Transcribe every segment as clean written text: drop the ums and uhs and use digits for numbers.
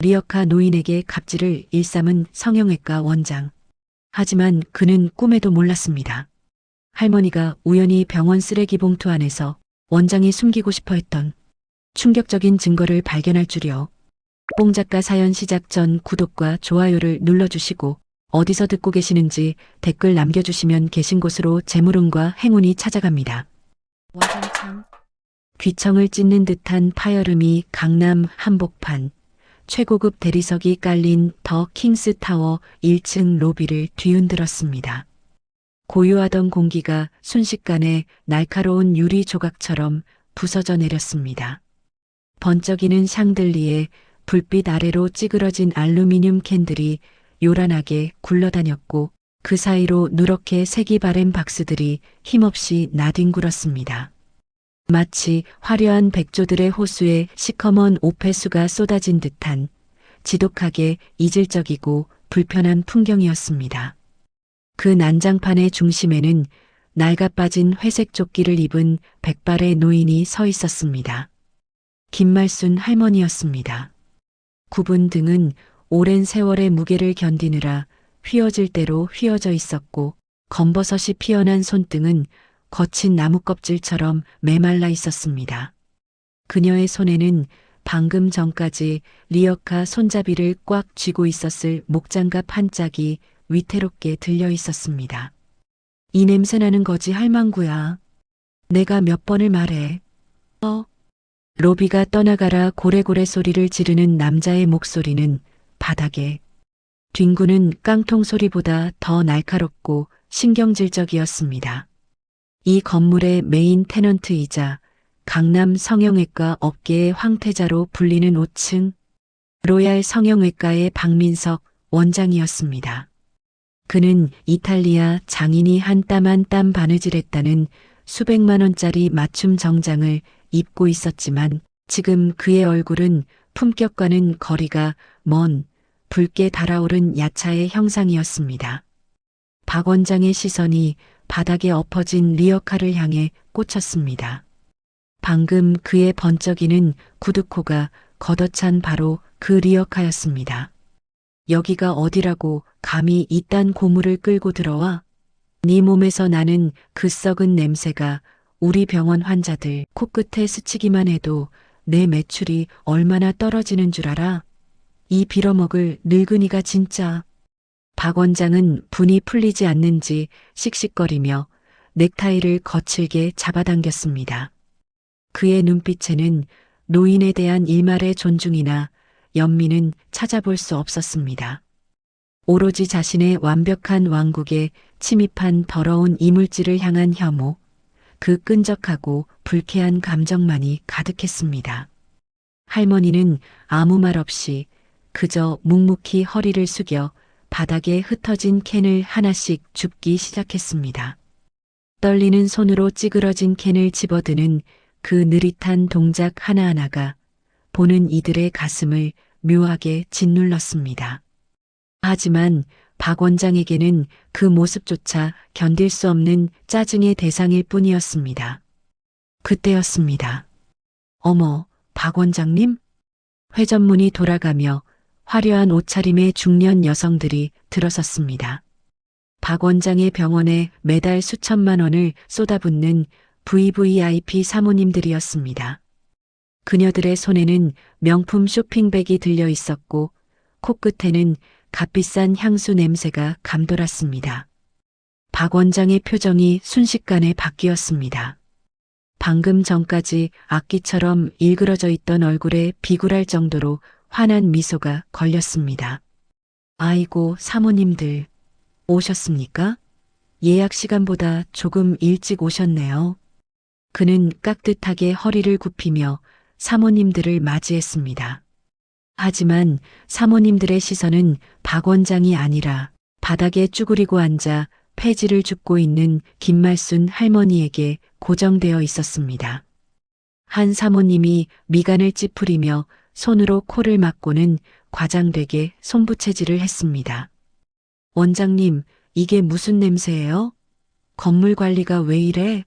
리어카 노인에게 갑질을 일삼은 성형외과 원장. 하지만 그는 꿈에도 몰랐습니다. 할머니가 우연히 병원 쓰레기 봉투 안에서 원장이 숨기고 싶어 했던 충격적인 증거를 발견할 줄이요. 뽕작가 사연 시작 전 구독과 좋아요를 눌러주시고 어디서 듣고 계시는지 댓글 남겨주시면 계신 곳으로 재물운과 행운이 찾아갑니다. 와장창. 귀청을 찢는 듯한 파열음이 강남 한복판 최고급 대리석이 깔린 더 킹스타워 1층 로비를 뒤흔들었습니다. 고요하던 공기가 순식간에 날카로운 유리 조각처럼 부서져 내렸습니다. 번쩍이는 샹들리에 불빛 아래로 찌그러진 알루미늄 캔들이 요란하게 굴러다녔고 그 사이로 누렇게 색이 바랜 박스들이 힘없이 나뒹굴었습니다. 마치 화려한 백조들의 호수에 시커먼 오폐수가 쏟아진 듯한 지독하게 이질적이고 불편한 풍경이었습니다. 그 난장판의 중심에는 낡아빠진 회색 조끼를 입은 백발의 노인이 서 있었습니다. 김말순 할머니였습니다. 굽은 등은 오랜 세월의 무게를 견디느라 휘어질 대로 휘어져 있었고 검버섯이 피어난 손등은 거친 나무 껍질처럼 메말라 있었습니다. 그녀의 손에는 방금 전까지 리어카 손잡이를 꽉 쥐고 있었을 목장갑 한 짝이 위태롭게 들려 있었습니다. 이 냄새나는 거지 할망구야. 내가 몇 번을 말해. 로비가 떠나가라 고래고래 소리를 지르는 남자의 목소리는 바닥에 뒹구는 깡통 소리보다 더 날카롭고 신경질적이었습니다. 이 건물의 메인 테넌트이자 강남 성형외과 업계의 황태자로 불리는 5층 로얄 성형외과의 박민석 원장이었습니다. 그는 이탈리아 장인이 한 땀 한 땀 바느질했다는 수백만 원짜리 맞춤 정장을 입고 있었지만 지금 그의 얼굴은 품격과는 거리가 먼 붉게 달아오른 야차의 형상이었습니다. 박 원장의 시선이 바닥에 엎어진 리어카를 향해 꽂혔습니다. 방금 그의 번쩍이는 구두코가 걷어찬 바로 그 리어카였습니다. 여기가 어디라고 감히 이딴 고물을 끌고 들어와? 네 몸에서 나는 그 썩은 냄새가 우리 병원 환자들 코끝에 스치기만 해도 내 매출이 얼마나 떨어지는 줄 알아? 이 빌어먹을 늙은이가 진짜. 박 원장은 분이 풀리지 않는지 씩씩거리며 넥타이를 거칠게 잡아당겼습니다. 그의 눈빛에는 노인에 대한 일말의 존중이나 연민은 찾아볼 수 없었습니다. 오로지 자신의 완벽한 왕국에 침입한 더러운 이물질을 향한 혐오, 그 끈적하고 불쾌한 감정만이 가득했습니다. 할머니는 아무 말 없이 그저 묵묵히 허리를 숙여 바닥에 흩어진 캔을 하나씩 줍기 시작했습니다. 떨리는 손으로 찌그러진 캔을 집어드는 그 느릿한 동작 하나하나가 보는 이들의 가슴을 묘하게 짓눌렀습니다. 하지만 박 원장에게는 그 모습조차 견딜 수 없는 짜증의 대상일 뿐이었습니다. 그때였습니다. 어머, 박 원장님? 회전문이 돌아가며 화려한 옷차림의 중년 여성들이 들어섰습니다. 박 원장의 병원에 매달 수천만 원을 쏟아붓는 VVIP 사모님들이었습니다. 그녀들의 손에는 명품 쇼핑백이 들려 있었고 코끝에는 값비싼 향수 냄새가 감돌았습니다. 박 원장의 표정이 순식간에 바뀌었습니다. 방금 전까지 악기처럼 일그러져 있던 얼굴에 비굴할 정도로 환한 미소가 걸렸습니다. 아이고, 사모님들 오셨습니까? 예약 시간보다 조금 일찍 오셨네요. 그는 깍듯하게 허리를 굽히며 사모님들을 맞이했습니다. 하지만 사모님들의 시선은 박 원장이 아니라 바닥에 쭈그리고 앉아 폐지를 줍고 있는 김말순 할머니에게 고정되어 있었습니다. 한 사모님이 미간을 찌푸리며 손으로 코를 막고는 과장되게 손부채질을 했습니다. 원장님, 이게 무슨 냄새예요? 건물 관리가 왜 이래?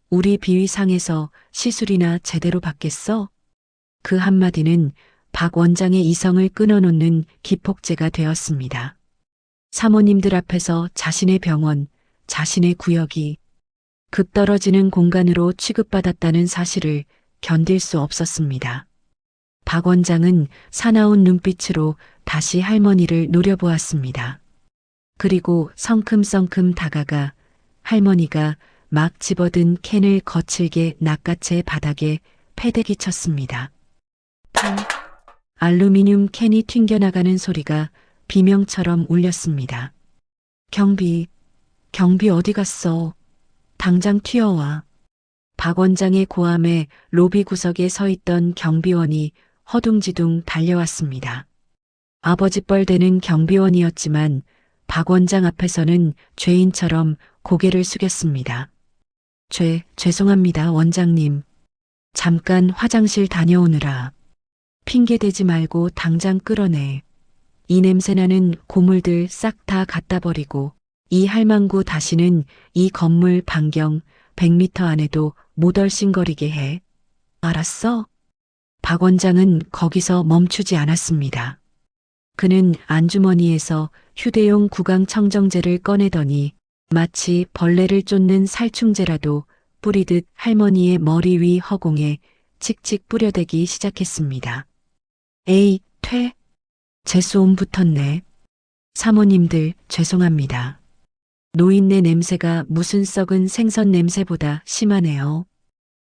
우리 비위상에서 시술이나 제대로 받겠어? 그 한마디는 박 원장의 이성을 끊어놓는 기폭제가 되었습니다. 사모님들 앞에서 자신의 병원, 자신의 구역이 급 떨어지는 공간으로 취급받았다는 사실을 견딜 수 없었습니다. 박 원장은 사나운 눈빛으로 다시 할머니를 노려보았습니다. 그리고 성큼성큼 다가가 할머니가 막 집어든 캔을 거칠게 낚아채 바닥에 패대기 쳤습니다. 탕! 알루미늄 캔이 튕겨나가는 소리가 비명처럼 울렸습니다. 경비 어디 갔어? 당장 튀어와. 박 원장의 고함에 로비 구석에 서 있던 경비원이 허둥지둥 달려왔습니다. 아버지뻘 되는 경비원이었지만 박 원장 앞에서는 죄인처럼 고개를 숙였습니다. 죄송합니다, 원장님. 잠깐 화장실 다녀오느라. 핑계대지 말고 당장 끌어내. 이 냄새나는 고물들 싹 다 갖다 버리고 이 할망구 다시는 이 건물 반경 100m 안에도 못 얼씬거리게 해. 알았어? 박 원장은 거기서 멈추지 않았습니다. 그는 안주머니에서 휴대용 구강 청정제를 꺼내더니 마치 벌레를 쫓는 살충제라도 뿌리듯 할머니의 머리 위 허공에 칙칙 뿌려대기 시작했습니다. 에이, 재수옴 붙었네. 사모님들 죄송합니다. 노인네 냄새가 무슨 썩은 생선 냄새보다 심하네요.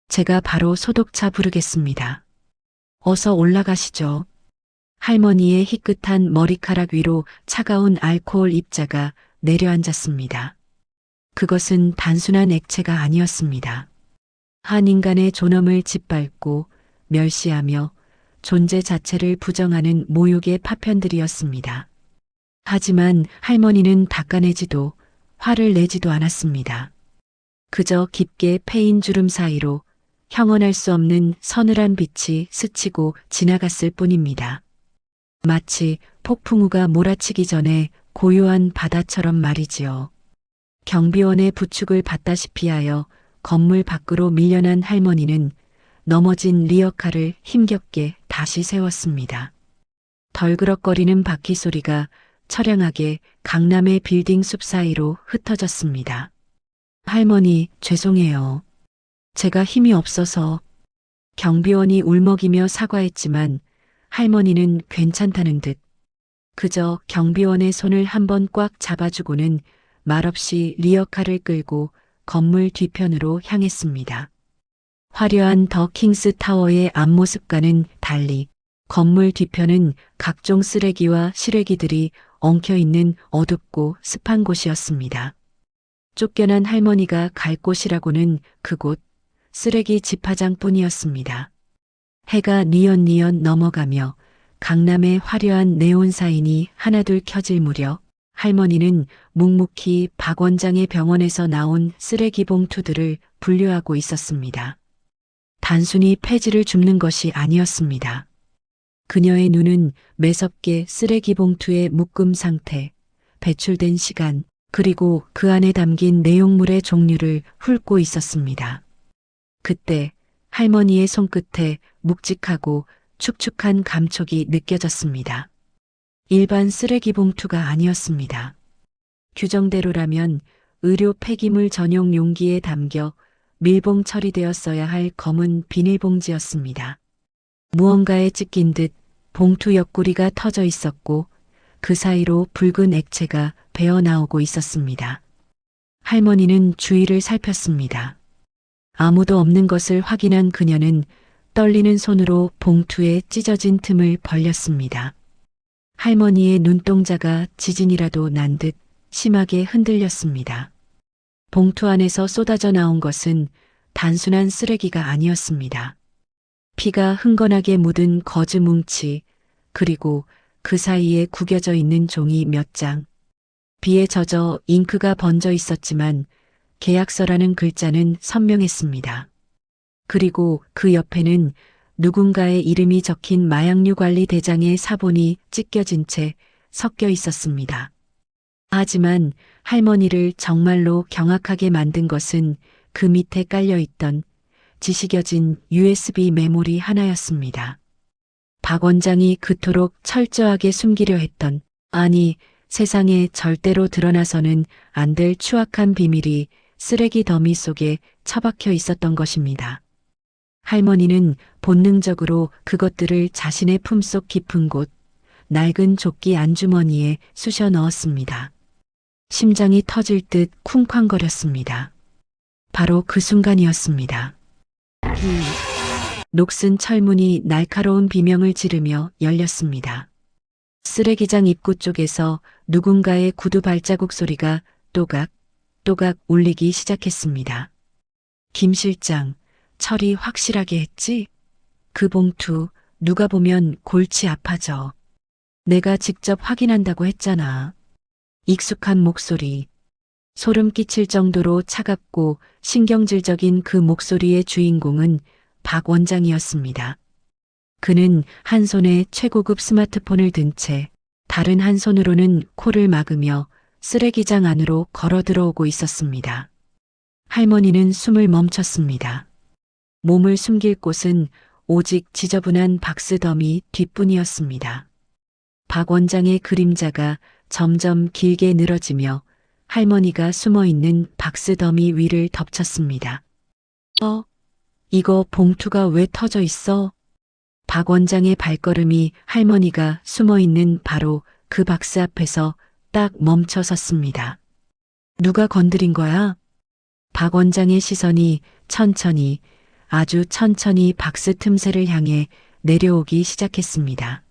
제가 바로 소독차 부르겠습니다. 어서 올라가시죠. 할머니의 희끗한 머리카락 위로 차가운 알코올 입자가 내려앉았습니다. 그것은 단순한 액체가 아니었습니다. 한 인간의 존엄을 짓밟고 멸시하며 존재 자체를 부정하는 모욕의 파편들이었습니다. 하지만 할머니는 닦아내지도 화를 내지도 않았습니다. 그저 깊게 패인 주름 사이로 형언할 수 없는 서늘한 빛이 스치고 지나갔을 뿐입니다. 마치 폭풍우가 몰아치기 전에 고요한 바다처럼 말이지요. 경비원의 부축을 받다시피 하여 건물 밖으로 밀려난 할머니는 넘어진 리어카를 힘겹게 다시 세웠습니다. 덜그럭거리는 바퀴 소리가 처량하게 강남의 빌딩 숲 사이로 흩어졌습니다. 할머니, 죄송해요. 제가 힘이 없어서. 경비원이 울먹이며 사과했지만 할머니는 괜찮다는 듯 그저 경비원의 손을 한번 꽉 잡아주고는 말없이 리어카를 끌고 건물 뒤편으로 향했습니다. 화려한 더 킹스 타워의 앞모습과는 달리 건물 뒤편은 각종 쓰레기와 시래기들이 엉켜있는 어둡고 습한 곳이었습니다. 쫓겨난 할머니가 갈 곳이라고는 그곳 쓰레기 집화장뿐이었습니다. 해가 니언니언 넘어가며 강남의 화려한 네온 사인이 하나둘 켜질 무렵 할머니는 묵묵히 박 원장의 병원에서 나온 쓰레기 봉투들을 분류하고 있었습니다. 단순히 폐지를 줍는 것이 아니었습니다. 그녀의 눈은 매섭게 쓰레기 봉투의 묶음 상태, 배출된 시간, 그리고 그 안에 담긴 내용물의 종류를 훑고 있었습니다. 그때 할머니의 손끝에 묵직하고 축축한 감촉이 느껴졌습니다. 일반 쓰레기 봉투가 아니었습니다. 규정대로라면 의료 폐기물 전용 용기에 담겨 밀봉 처리되었어야 할 검은 비닐봉지였습니다. 무언가에 찢긴 듯 봉투 옆구리가 터져 있었고 그 사이로 붉은 액체가 배어나오고 있었습니다. 할머니는 주위를 살폈습니다. 아무도 없는 것을 확인한 그녀는 떨리는 손으로 봉투에 찢어진 틈을 벌렸습니다. 할머니의 눈동자가 지진이라도 난 듯 심하게 흔들렸습니다. 봉투 안에서 쏟아져 나온 것은 단순한 쓰레기가 아니었습니다. 피가 흥건하게 묻은 거즈 뭉치, 그리고 그 사이에 구겨져 있는 종이 몇 장. 비에 젖어 잉크가 번져 있었지만 계약서라는 글자는 선명했습니다. 그리고 그 옆에는 누군가의 이름이 적힌 마약류 관리 대장의 사본이 찢겨진 채 섞여 있었습니다. 하지만 할머니를 정말로 경악하게 만든 것은 그 밑에 깔려 있던 지식여진 USB 메모리 하나였습니다. 박 원장이 그토록 철저하게 숨기려 했던, 아니, 세상에 절대로 드러나서는 안 될 추악한 비밀이 쓰레기 더미 속에 처박혀 있었던 것입니다. 할머니는 본능적으로 그것들을 자신의 품속 깊은 곳, 낡은 조끼 안주머니에 쑤셔 넣었습니다. 심장이 터질 듯 쿵쾅거렸습니다. 바로 그 순간이었습니다. 녹슨 철문이 날카로운 비명을 지르며 열렸습니다. 쓰레기장 입구 쪽에서 누군가의 구두 발자국 소리가 또각 울리기 시작했습니다. 김 실장, 처리 확실하게 했지? 그 봉투 누가 보면 골치 아파져. 내가 직접 확인한다고 했잖아. 익숙한 목소리. 소름 끼칠 정도로 차갑고 신경질적인 그 목소리의 주인공은 박 원장이었습니다. 그는 한 손에 최고급 스마트폰을 든 채 다른 한 손으로는 코를 막으며 쓰레기장 안으로 걸어 들어오고 있었습니다. 할머니는 숨을 멈췄습니다. 몸을 숨길 곳은 오직 지저분한 박스 더미 뒷뿐이었습니다. 박 원장의 그림자가 점점 길게 늘어지며 할머니가 숨어 있는 박스 더미 위를 덮쳤습니다. 이거 봉투가 왜 터져 있어? 박 원장의 발걸음이 할머니가 숨어 있는 바로 그 박스 앞에서 딱 멈춰 섰습니다. 누가 건드린 거야? 박 원장의 시선이 천천히, 아주 천천히 박스 틈새를 향해 내려오기 시작했습니다.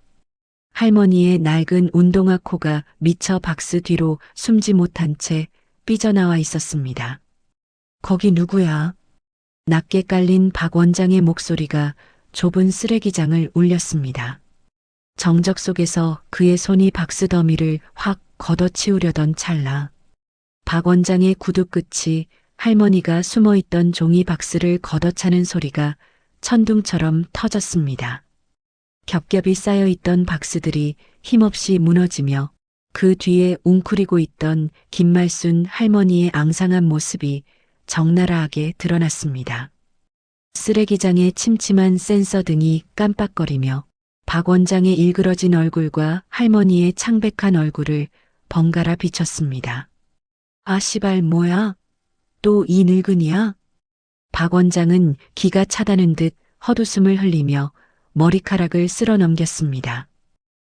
할머니의 낡은 운동화 코가 미쳐 박스 뒤로 숨지 못한 채 삐져나와 있었습니다. 거기 누구야? 낮게 깔린 박 원장의 목소리가 좁은 쓰레기장을 울렸습니다. 정적 속에서 그의 손이 박스 더미를 확 걷어치우려던 찰나. 박 원장의 구두 끝이 할머니가 숨어있던 종이 박스를 걷어차는 소리가 천둥처럼 터졌습니다. 겹겹이 쌓여있던 박스들이 힘없이 무너지며 그 뒤에 웅크리고 있던 김말순 할머니의 앙상한 모습이 적나라하게 드러났습니다. 쓰레기장의 침침한 센서 등이 깜빡거리며 박 원장의 일그러진 얼굴과 할머니의 창백한 얼굴을 번갈아 비췄습니다. 아 씨발 뭐야? 또 이 늙은이야? 박 원장은 기가 차다는 듯 헛웃음을 흘리며 머리카락을 쓸어 넘겼습니다.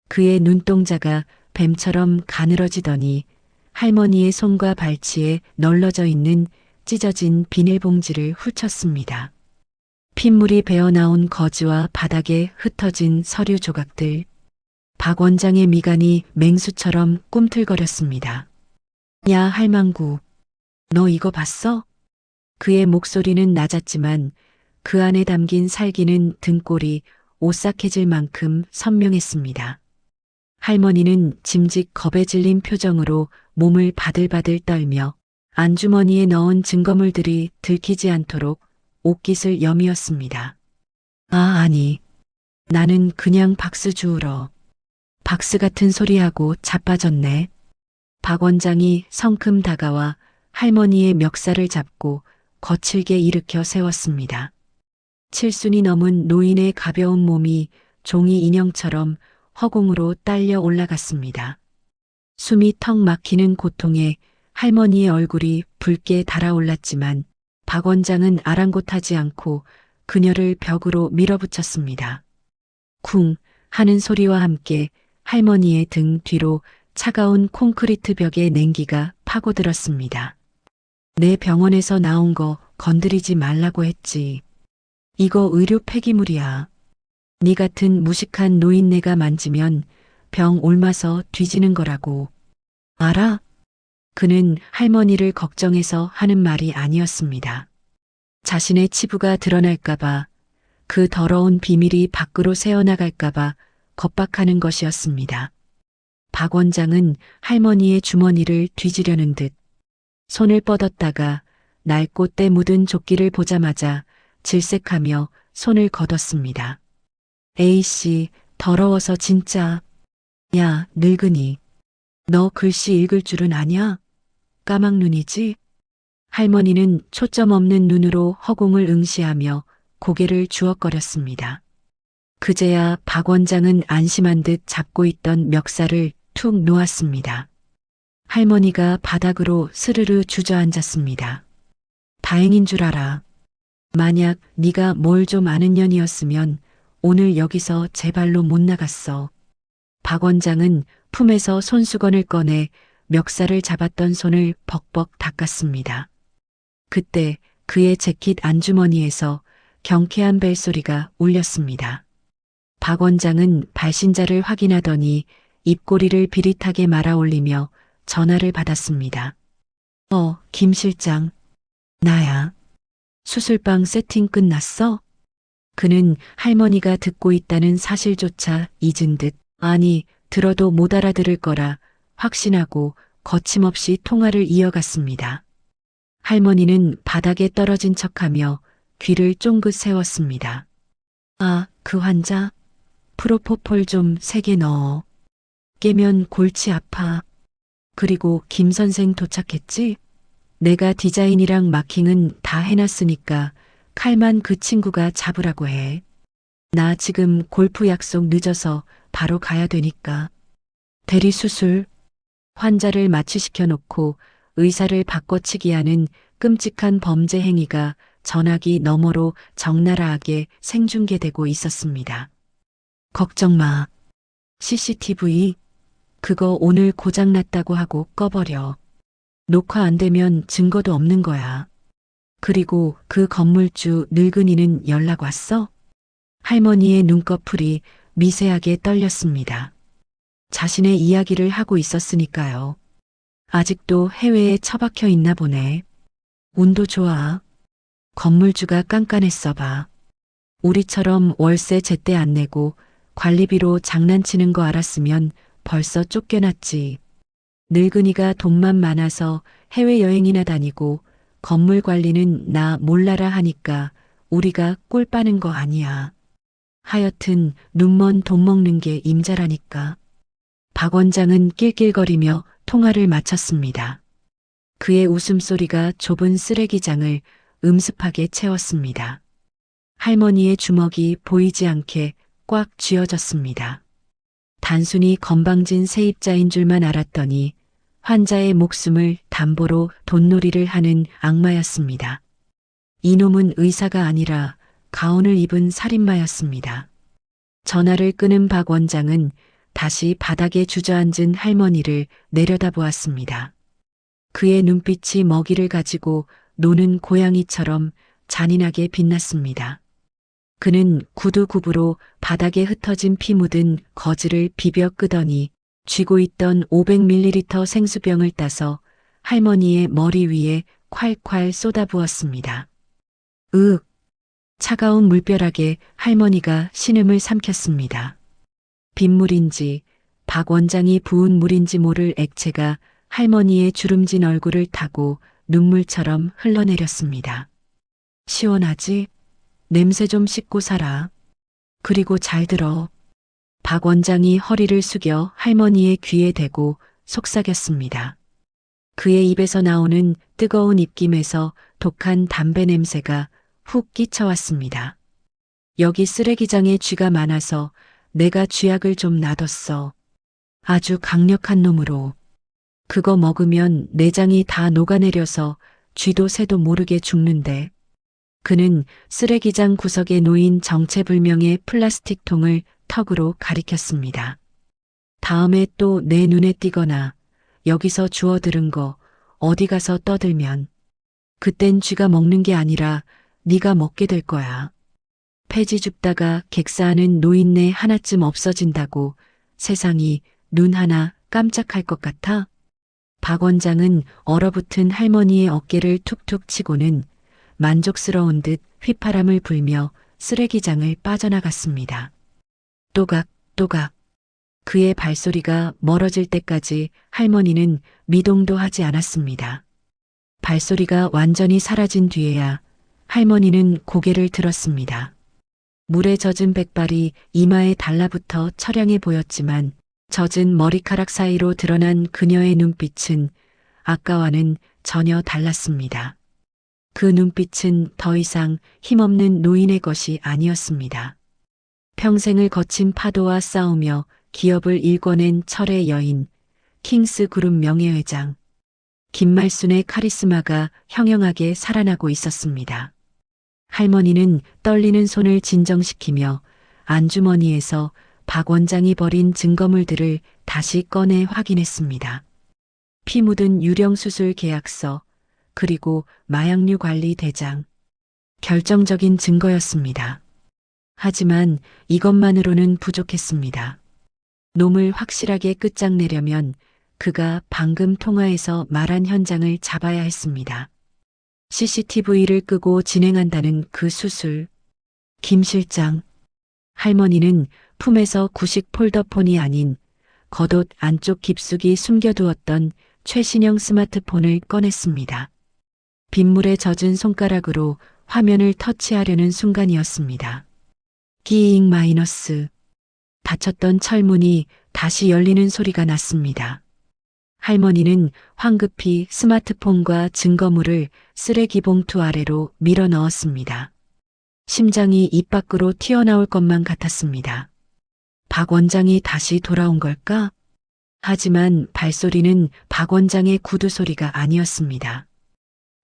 그의 눈동자가 뱀처럼 가늘어지더니 할머니의 손과 발치에 널러져 있는 찢어진 비닐봉지를 훑쳤습니다. 핏물이 배어나온 거즈와 바닥에 흩어진 서류 조각들. 박 원장의 미간이 맹수처럼 꿈틀거렸습니다. 야 할망구, 너 이거 봤어? 그의 목소리는 낮았지만 그 안에 담긴 살기는 등골이 오싹해질 만큼 선명했습니다. 할머니는 짐짓 겁에 질린 표정으로 몸을 바들바들 떨며 안주머니에 넣은 증거물들이 들키지 않도록 옷깃을 여미었습니다. 아니. 나는 그냥 박스 주우러. 박스 같은 소리하고 자빠졌네. 박 원장이 성큼 다가와 할머니의 멱살을 잡고 거칠게 일으켜 세웠습니다. 칠순이 넘은 노인의 가벼운 몸이 종이 인형처럼 허공으로 딸려 올라갔습니다. 숨이 턱 막히는 고통에 할머니의 얼굴이 붉게 달아올랐지만 박 원장은 아랑곳하지 않고 그녀를 벽으로 밀어붙였습니다. 쿵 하는 소리와 함께 할머니의 등 뒤로 차가운 콘크리트 벽의 냉기가 파고들었습니다. 내 병원에서 나온 거 건드리지 말라고 했지. 이거 의료 폐기물이야. 네 같은 무식한 노인네가 만지면 병 옮아서 뒤지는 거라고. 알아? 그는 할머니를 걱정해서 하는 말이 아니었습니다. 자신의 치부가 드러날까봐, 그 더러운 비밀이 밖으로 새어나갈까봐 겁박하는 것이었습니다. 박 원장은 할머니의 주머니를 뒤지려는 듯 손을 뻗었다가 낡고 때 묻은 조끼를 보자마자 질색하며 손을 걷었습니다. 에이씨, 더러워서 진짜. 야, 늙은이. 너 글씨 읽을 줄은 아냐? 까막눈이지? 할머니는 초점 없는 눈으로 허공을 응시하며 고개를 주걱거렸습니다. 그제야 박 원장은 안심한 듯 잡고 있던 멱살을 툭 놓았습니다. 할머니가 바닥으로 스르르 주저앉았습니다. 다행인 줄 알아. 만약 네가 뭘 좀 아는 년이었으면 오늘 여기서 제 발로 못 나갔어. 박 원장은 품에서 손수건을 꺼내 멱살을 잡았던 손을 벅벅 닦았습니다. 그때 그의 재킷 안주머니에서 경쾌한 벨소리가 울렸습니다. 박 원장은 발신자를 확인하더니 입꼬리를 비릿하게 말아올리며 전화를 받았습니다. 김 실장. 나야. 수술방 세팅 끝났어? 그는 할머니가 듣고 있다는 사실조차 잊은 듯, 아니, 들어도 못 알아들을 거라 확신하고 거침없이 통화를 이어갔습니다. 할머니는 바닥에 떨어진 척하며 귀를 쫑긋 세웠습니다. 아, 그 환자? 프로포폴 좀 3개 넣어. 깨면 골치 아파. 그리고 김 선생 도착했지? 내가 디자인이랑 마킹은 다 해놨으니까 칼만 그 친구가 잡으라고 해. 나 지금 골프 약속 늦어서 바로 가야 되니까. 대리 수술. 환자를 마취시켜 놓고 의사를 바꿔치기 하는 끔찍한 범죄 행위가 전화기 너머로 적나라하게 생중계되고 있었습니다. 걱정 마. CCTV. 그거 오늘 고장났다고 하고 꺼버려. 녹화 안 되면 증거도 없는 거야. 그리고 그 건물주 늙은이는 연락 왔어? 할머니의 눈꺼풀이 미세하게 떨렸습니다. 자신의 이야기를 하고 있었으니까요. 아직도 해외에 처박혀 있나 보네. 운도 좋아. 건물주가 깐깐했어 봐. 우리처럼 월세 제때 안 내고 관리비로 장난치는 거 알았으면 벌써 쫓겨났지. 늙은이가 돈만 많아서 해외여행이나 다니고 건물 관리는 나 몰라라 하니까 우리가 꿀 빠는 거 아니야. 하여튼 눈먼 돈 먹는 게 임자라니까. 박 원장은 낄낄거리며 통화를 마쳤습니다. 그의 웃음소리가 좁은 쓰레기장을 음습하게 채웠습니다. 할머니의 주먹이 보이지 않게 꽉 쥐어졌습니다. 단순히 건방진 세입자인 줄만 알았더니 환자의 목숨을 담보로 돈놀이를 하는 악마였습니다. 이놈은 의사가 아니라 가운을 입은 살인마였습니다. 전화를 끊은 박 원장은 다시 바닥에 주저앉은 할머니를 내려다보았습니다. 그의 눈빛이 먹이를 가지고 노는 고양이처럼 잔인하게 빛났습니다. 그는 구두굽으로 바닥에 흩어진 피 묻은 거즈를 비벼 끄더니 쥐고 있던 500ml 생수병을 따서 할머니의 머리 위에 콸콸 쏟아부었습니다. 차가운 물벼락에 할머니가 신음을 삼켰습니다. 빗물인지 박 원장이 부은 물인지 모를 액체가 할머니의 주름진 얼굴을 타고 눈물처럼 흘러내렸습니다. 시원하지? 냄새 좀 씻고 살아. 그리고 잘 들어. 박 원장이 허리를 숙여 할머니의 귀에 대고 속삭였습니다. 그의 입에서 나오는 뜨거운 입김에서 독한 담배 냄새가 훅 끼쳐왔습니다. 여기 쓰레기장에 쥐가 많아서 내가 쥐약을 좀 놔뒀어. 아주 강력한 놈으로. 그거 먹으면 내장이 다 녹아내려서 쥐도 새도 모르게 죽는데. 그는 쓰레기장 구석에 놓인 정체불명의 플라스틱 통을 턱으로 가리켰습니다. 다음에 또 내 눈에 띄거나 여기서 주워들은 거 어디 가서 떠들면 그땐 쥐가 먹는 게 아니라 네가 먹게 될 거야. 폐지 줍다가 객사하는 노인네 하나쯤 없어진다고 세상이 눈 하나 깜짝할 것 같아? 박 원장은 얼어붙은 할머니의 어깨를 툭툭 치고는 만족스러운 듯 휘파람을 불며 쓰레기장을 빠져나갔습니다. 또각, 또각. 그의 발소리가 멀어질 때까지 할머니는 미동도 하지 않았습니다. 발소리가 완전히 사라진 뒤에야 할머니는 고개를 들었습니다. 물에 젖은 백발이 이마에 달라붙어 처량해 보였지만 젖은 머리카락 사이로 드러난 그녀의 눈빛은 아까와는 전혀 달랐습니다. 그 눈빛은 더 이상 힘없는 노인의 것이 아니었습니다. 평생을 거친 파도와 싸우며 기업을 일궈낸 철의 여인, 킹스 그룹 명예회장. 김말순의 카리스마가 형형하게 살아나고 있었습니다. 할머니는 떨리는 손을 진정시키며 안주머니에서 박 원장이 버린 증거물들을 다시 꺼내 확인했습니다. 피 묻은 유령수술 계약서, 그리고 마약류 관리 대장. 결정적인 증거였습니다. 하지만 이것만으로는 부족했습니다. 놈을 확실하게 끝장내려면 그가 방금 통화에서 말한 현장을 잡아야 했습니다. CCTV를 끄고 진행한다는 그 수술. 김 실장. 할머니는 품에서 구식 폴더폰이 아닌 겉옷 안쪽 깊숙이 숨겨두었던 최신형 스마트폰을 꺼냈습니다. 빗물에 젖은 손가락으로 화면을 터치하려는 순간이었습니다. 끼잉 마이너스. 닫혔던 철문이 다시 열리는 소리가 났습니다. 할머니는 황급히 스마트폰과 증거물을 쓰레기 봉투 아래로 밀어 넣었습니다. 심장이 입 밖으로 튀어나올 것만 같았습니다. 박 원장이 다시 돌아온 걸까? 하지만 발소리는 박 원장의 구두 소리가 아니었습니다.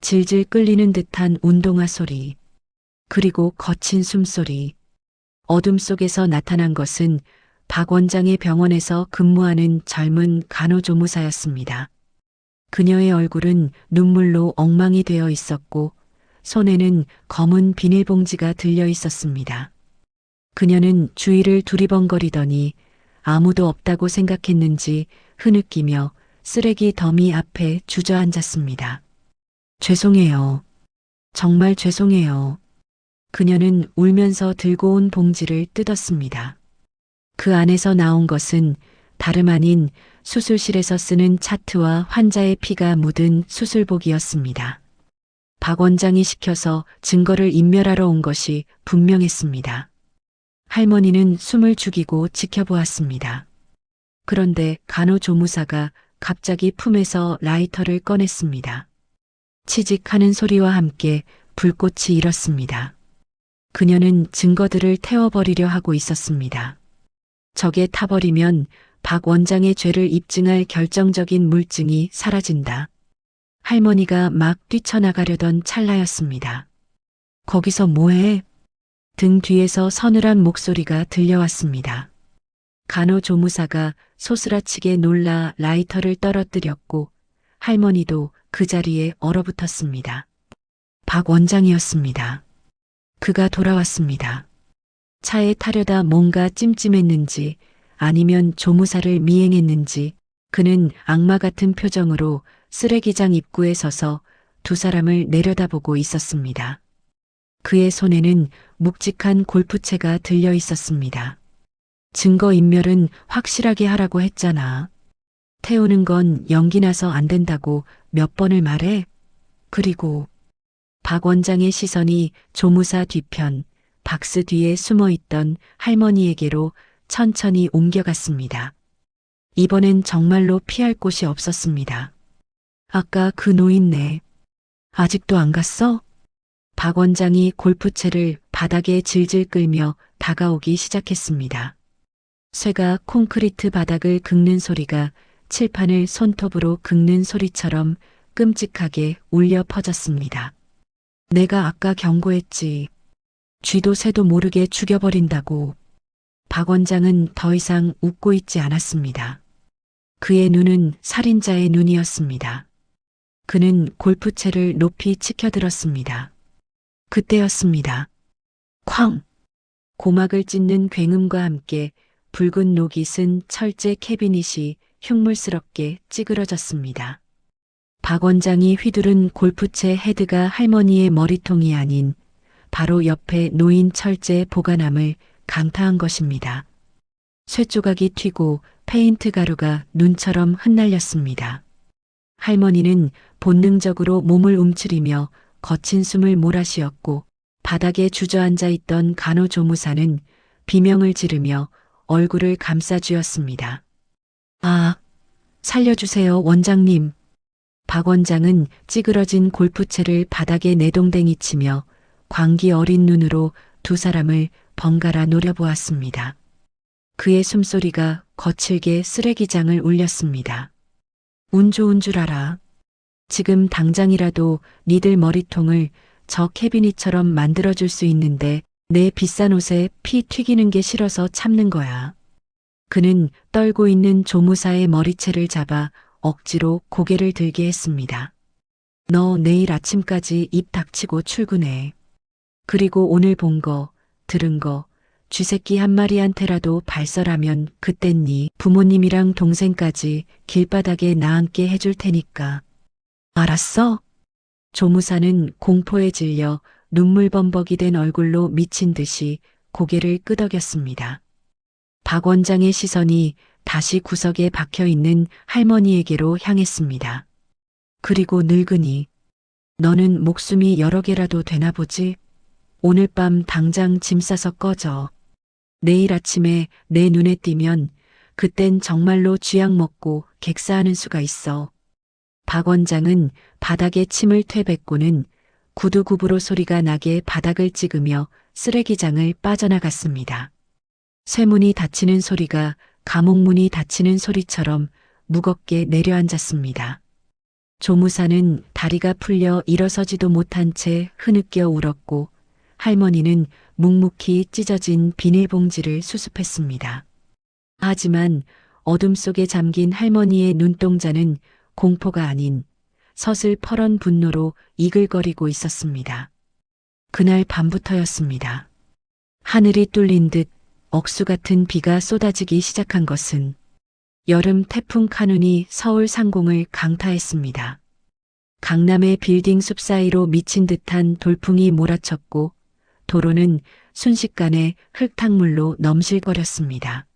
질질 끌리는 듯한 운동화 소리, 그리고 거친 숨소리. 어둠 속에서 나타난 것은 박 원장의 병원에서 근무하는 젊은 간호조무사였습니다. 그녀의 얼굴은 눈물로 엉망이 되어 있었고 손에는 검은 비닐봉지가 들려 있었습니다. 그녀는 주위를 두리번거리더니 아무도 없다고 생각했는지 흐느끼며 쓰레기 더미 앞에 주저앉았습니다. 죄송해요. 정말 죄송해요. 그녀는 울면서 들고 온 봉지를 뜯었습니다. 그 안에서 나온 것은 다름 아닌 수술실에서 쓰는 차트와 환자의 피가 묻은 수술복이었습니다. 박 원장이 시켜서 증거를 인멸하러 온 것이 분명했습니다. 할머니는 숨을 죽이고 지켜보았습니다. 그런데 간호조무사가 갑자기 품에서 라이터를 꺼냈습니다. 치직하는 소리와 함께 불꽃이 일었습니다. 그녀는 증거들을 태워버리려 하고 있었습니다. 적에 타버리면 박 원장의 죄를 입증할 결정적인 물증이 사라진다. 할머니가 막 뛰쳐나가려던 찰나였습니다. 거기서 뭐해? 등 뒤에서 서늘한 목소리가 들려왔습니다. 간호조무사가 소스라치게 놀라 라이터를 떨어뜨렸고 할머니도 그 자리에 얼어붙었습니다. 박 원장이었습니다. 그가 돌아왔습니다. 차에 타려다 뭔가 찜찜했는지 아니면 조무사를 미행했는지 그는 악마 같은 표정으로 쓰레기장 입구에 서서 두 사람을 내려다보고 있었습니다. 그의 손에는 묵직한 골프채가 들려 있었습니다. 증거인멸은 확실하게 하라고 했잖아. 태우는 건 연기 나서 안 된다고 몇 번을 말해? 그리고 박 원장의 시선이 조무사 뒤편, 박스 뒤에 숨어 있던 할머니에게로 천천히 옮겨갔습니다. 이번엔 정말로 피할 곳이 없었습니다. 아까 그 노인네, 아직도 안 갔어? 박 원장이 골프채를 바닥에 질질 끌며 다가오기 시작했습니다. 쇠가 콘크리트 바닥을 긁는 소리가 칠판을 손톱으로 긁는 소리처럼 끔찍하게 울려 퍼졌습니다. 내가 아까 경고했지. 쥐도 새도 모르게 죽여버린다고. 박 원장은 더 이상 웃고 있지 않았습니다. 그의 눈은 살인자의 눈이었습니다. 그는 골프채를 높이 치켜들었습니다. 그때였습니다. 쾅! 고막을 찢는 굉음과 함께 붉은 녹이 쓴 철제 캐비닛이 흉물스럽게 찌그러졌습니다. 박 원장이 휘두른 골프채 헤드가 할머니의 머리통이 아닌 바로 옆에 놓인 철제 보관함을 강타한 것입니다. 쇠조각이 튀고 페인트 가루가 눈처럼 흩날렸습니다. 할머니는 본능적으로 몸을 움츠리며 거친 숨을 몰아쉬었고 바닥에 주저앉아 있던 간호조무사는 비명을 지르며 얼굴을 감싸쥐었습니다. 아, 살려주세요, 원장님. 박 원장은 찌그러진 골프채를 바닥에 내동댕이 치며 광기 어린 눈으로 두 사람을 번갈아 노려보았습니다. 그의 숨소리가 거칠게 쓰레기장을 울렸습니다. 운 좋은 줄 알아. 지금 당장이라도 니들 머리통을 저 케비닛처럼 만들어줄 수 있는데 내 비싼 옷에 피 튀기는 게 싫어서 참는 거야. 그는 떨고 있는 조무사의 머리채를 잡아 억지로 고개를 들게 했습니다. 너 내일 아침까지 입 닥치고 출근해. 그리고 오늘 본 거, 들은 거, 쥐새끼 한 마리한테라도 발설하면 그땐 네 부모님이랑 동생까지 길바닥에 나앉게 해줄 테니까. 알았어? 조무사는 공포에 질려 눈물범벅이 된 얼굴로 미친 듯이 고개를 끄덕였습니다. 박 원장의 시선이 다시 구석에 박혀 있는 할머니에게로 향했습니다. 그리고 늙으니 너는 목숨이 여러 개라도 되나 보지? 오늘 밤 당장 짐 싸서 꺼져. 내일 아침에 내 눈에 띄면 그땐 정말로 쥐약 먹고 객사하는 수가 있어. 박 원장은 바닥에 침을 퇴뱉고는 구두굽으로 소리가 나게 바닥을 찍으며 쓰레기장을 빠져나갔습니다. 쇠문이 닫히는 소리가 감옥문이 닫히는 소리처럼 무겁게 내려앉았습니다. 조무사는 다리가 풀려 일어서지도 못한 채 흐느껴 울었고 할머니는 묵묵히 찢어진 비닐봉지를 수습했습니다. 하지만 어둠 속에 잠긴 할머니의 눈동자는 공포가 아닌 서슬퍼런 분노로 이글거리고 있었습니다. 그날 밤부터였습니다. 하늘이 뚫린 듯 억수 같은 비가 쏟아지기 시작한 것은 여름 태풍 카눈이 서울 상공을 강타했습니다. 강남의 빌딩 숲 사이로 미친 듯한 돌풍이 몰아쳤고 도로는 순식간에 흙탕물로 넘실거렸습니다.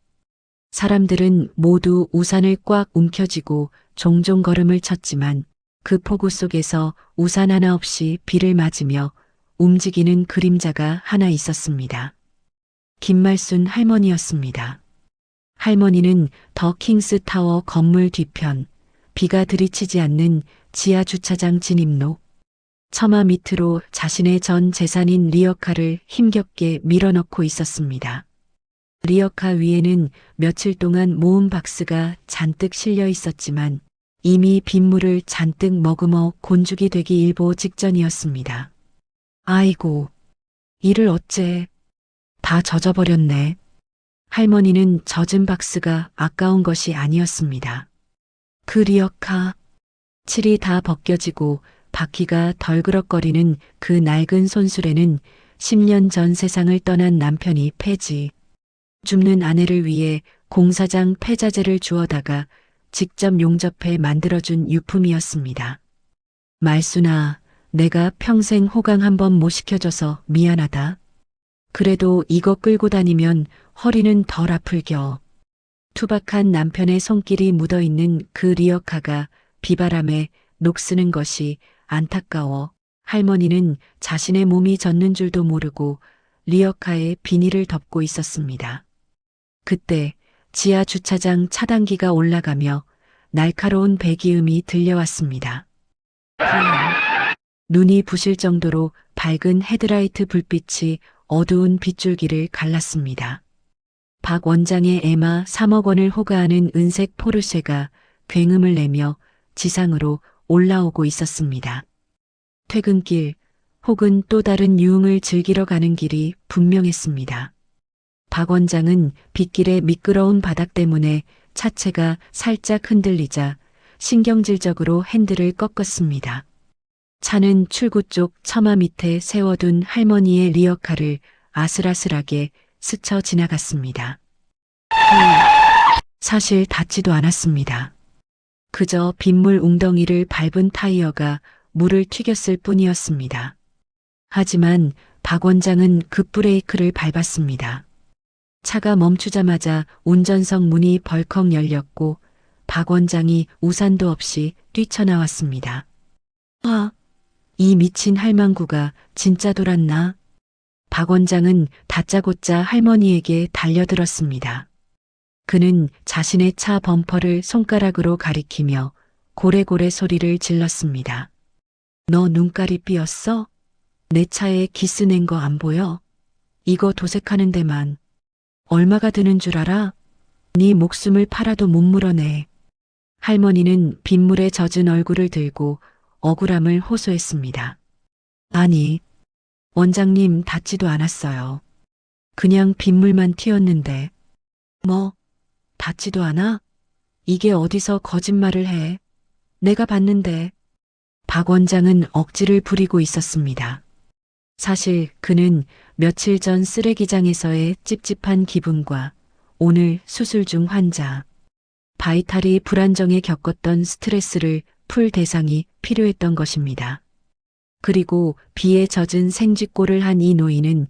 사람들은 모두 우산을 꽉 움켜쥐고 종종 걸음을 쳤지만 그 폭우 속에서 우산 하나 없이 비를 맞으며 움직이는 그림자가 하나 있었습니다. 김말순 할머니였습니다. 할머니는 더 킹스 타워 건물 뒤편, 비가 들이치지 않는 지하 주차장 진입로, 처마 밑으로 자신의 전 재산인 리어카를 힘겹게 밀어넣고 있었습니다. 리어카 위에는 며칠 동안 모은 박스가 잔뜩 실려 있었지만 이미 빗물을 잔뜩 머금어 곤죽이 되기 일보 직전이었습니다. 아이고, 이를 어째. 다 젖어버렸네. 할머니는 젖은 박스가 아까운 것이 아니었습니다. 그 리어카, 칠이 다 벗겨지고 바퀴가 덜그럭거리는 그 낡은 손수레는 10년 전 세상을 떠난 남편이 폐지. 줍는 아내를 위해 공사장 폐자재를 주워다가 직접 용접해 만들어준 유품이었습니다. 말순아, 내가 평생 호강 한번 못 시켜줘서 미안하다. 그래도 이거 끌고 다니면 허리는 덜 아플겨. 투박한 남편의 손길이 묻어있는 그 리어카가 비바람에 녹쓰는 것이 안타까워 할머니는 자신의 몸이 젖는 줄도 모르고 리어카에 비닐을 덮고 있었습니다. 그때 지하 주차장 차단기가 올라가며 날카로운 배기음이 들려왔습니다. 눈이 부실 정도로 밝은 헤드라이트 불빛이 어두운 빗줄기를 갈랐습니다. 박 원장의 에마 3억 원을 호가하는 은색 포르쉐가 굉음을 내며 지상으로 올라오고 있었습니다. 퇴근길 혹은 또 다른 유흥을 즐기러 가는 길이 분명했습니다. 박 원장은 빗길의 미끄러운 바닥 때문에 차체가 살짝 흔들리자 신경질적으로 핸들을 꺾었습니다. 차는 출구 쪽 처마 밑에 세워둔 할머니의 리어카를 아슬아슬하게 스쳐 지나갔습니다. 사실 닿지도 않았습니다. 그저 빗물 웅덩이를 밟은 타이어가 물을 튀겼을 뿐이었습니다. 하지만 박 원장은 급브레이크를 밟았습니다. 차가 멈추자마자 운전석 문이 벌컥 열렸고 박 원장이 우산도 없이 뛰쳐나왔습니다. 이 미친 할망구가 진짜 돌았나? 박 원장은 다짜고짜 할머니에게 달려들었습니다. 그는 자신의 차 범퍼를 손가락으로 가리키며 고래고래 소리를 질렀습니다. 너 눈깔이 삐었어? 내 차에 기스 낸 거 안 보여? 이거 도색하는 데만 얼마가 드는 줄 알아? 네 목숨을 팔아도 못 물어내. 할머니는 빗물에 젖은 얼굴을 들고 억울함을 호소했습니다. 아니, 원장님 닿지도 않았어요. 그냥 빗물만 튀었는데. 뭐, 닿지도 않아? 이게 어디서 거짓말을 해? 내가 봤는데. 박 원장은 억지를 부리고 있었습니다. 사실 그는 며칠 전 쓰레기장에서의 찝찝한 기분과 오늘 수술 중 환자, 바이탈이 불안정에 겪었던 스트레스를 풀 대상이 필요했던 것입니다. 그리고 비에 젖은 생쥐꼴을 한 이 노인은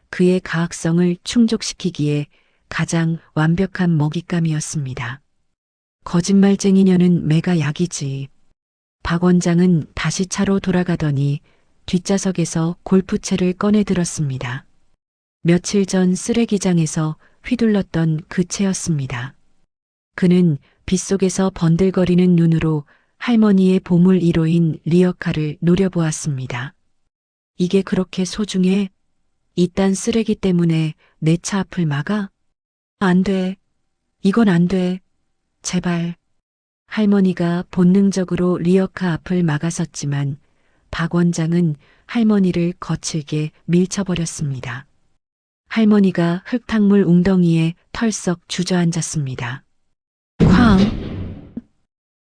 그의 가학성을 충족시키기에 가장 완벽한 먹잇감이었습니다. 거짓말쟁이녀는 매가 약이지. 박 원장은 다시 차로 돌아가더니 뒷좌석에서 골프채를 꺼내 들었습니다. 며칠 전 쓰레기장에서 휘둘렀던 그 채였습니다. 그는 빗속에서 번들거리는 눈으로 할머니의 보물 1호인 리어카를 노려보았습니다. 이게 그렇게 소중해? 이딴 쓰레기 때문에 내 차 앞을 막아? 안 돼. 이건 안 돼. 제발. 할머니가 본능적으로 리어카 앞을 막아섰지만 박 원장은 할머니를 거칠게 밀쳐버렸습니다. 할머니가 흙탕물 웅덩이에 털썩 주저앉았습니다. 쾅!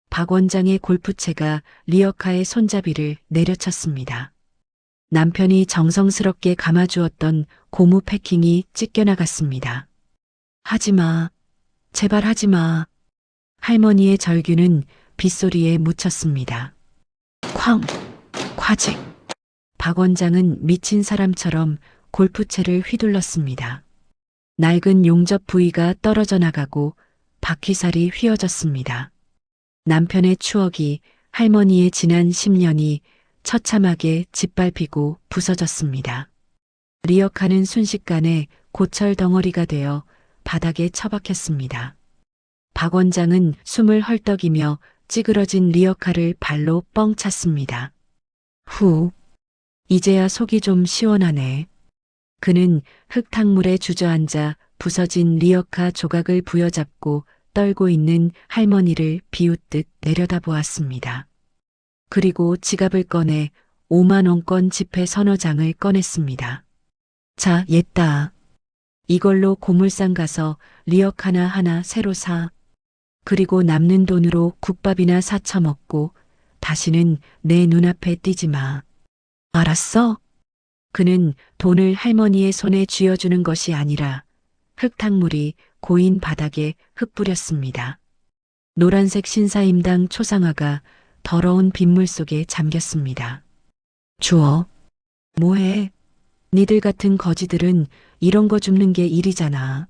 박 원장의 골프채가 리어카의 손잡이를 내려쳤습니다. 남편이 정성스럽게 감아주었던 고무 패킹이 찢겨나갔습니다. 하지마. 제발 하지마. 할머니의 절규는 빗소리에 묻혔습니다. 쾅! 과직! 박 원장은 미친 사람처럼 골프채를 휘둘렀습니다. 낡은 용접 부위가 떨어져 나가고 바퀴살이 휘어졌습니다. 남편의 추억이, 할머니의 지난 10년이 처참하게 짓밟히고 부서졌습니다. 리어카는 순식간에 고철 덩어리가 되어 바닥에 처박혔습니다. 박 원장은 숨을 헐떡이며 찌그러진 리어카를 발로 뻥 찼습니다. 후, 이제야 속이 좀 시원하네. 그는 흙탕물에 주저앉아 부서진 리어카 조각을 부여잡고 떨고 있는 할머니를 비웃듯 내려다보았습니다. 그리고 지갑을 꺼내 5만 원권 지폐 서너 장을 꺼냈습니다. 자, 옛다. 이걸로 고물상 가서 리어카나 하나 새로 사. 그리고 남는 돈으로 국밥이나 사 처먹고 다시는 내 눈앞에 띄지 마. 알았어? 그는 돈을 할머니의 손에 쥐어주는 것이 아니라 흙탕물이 고인 바닥에 흩뿌렸습니다. 노란색 신사임당 초상화가 더러운 빗물 속에 잠겼습니다. 주워. 뭐해? 니들 같은 거지들은 이런 거 줍는 게 일이잖아.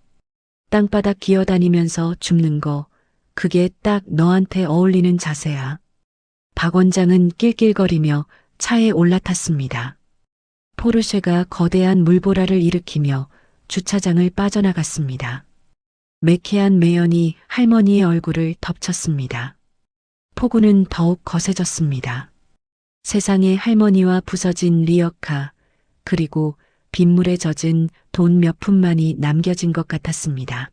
땅바닥 기어다니면서 줍는 거, 그게 딱 너한테 어울리는 자세야. 박 원장은 낄낄거리며 차에 올라탔습니다. 포르쉐가 거대한 물보라를 일으키며 주차장을 빠져나갔습니다. 매캐한 매연이 할머니의 얼굴을 덮쳤습니다. 폭우는 더욱 거세졌습니다. 세상에 할머니와 부서진 리어카, 그리고 빗물에 젖은 돈 몇 푼만이 남겨진 것 같았습니다.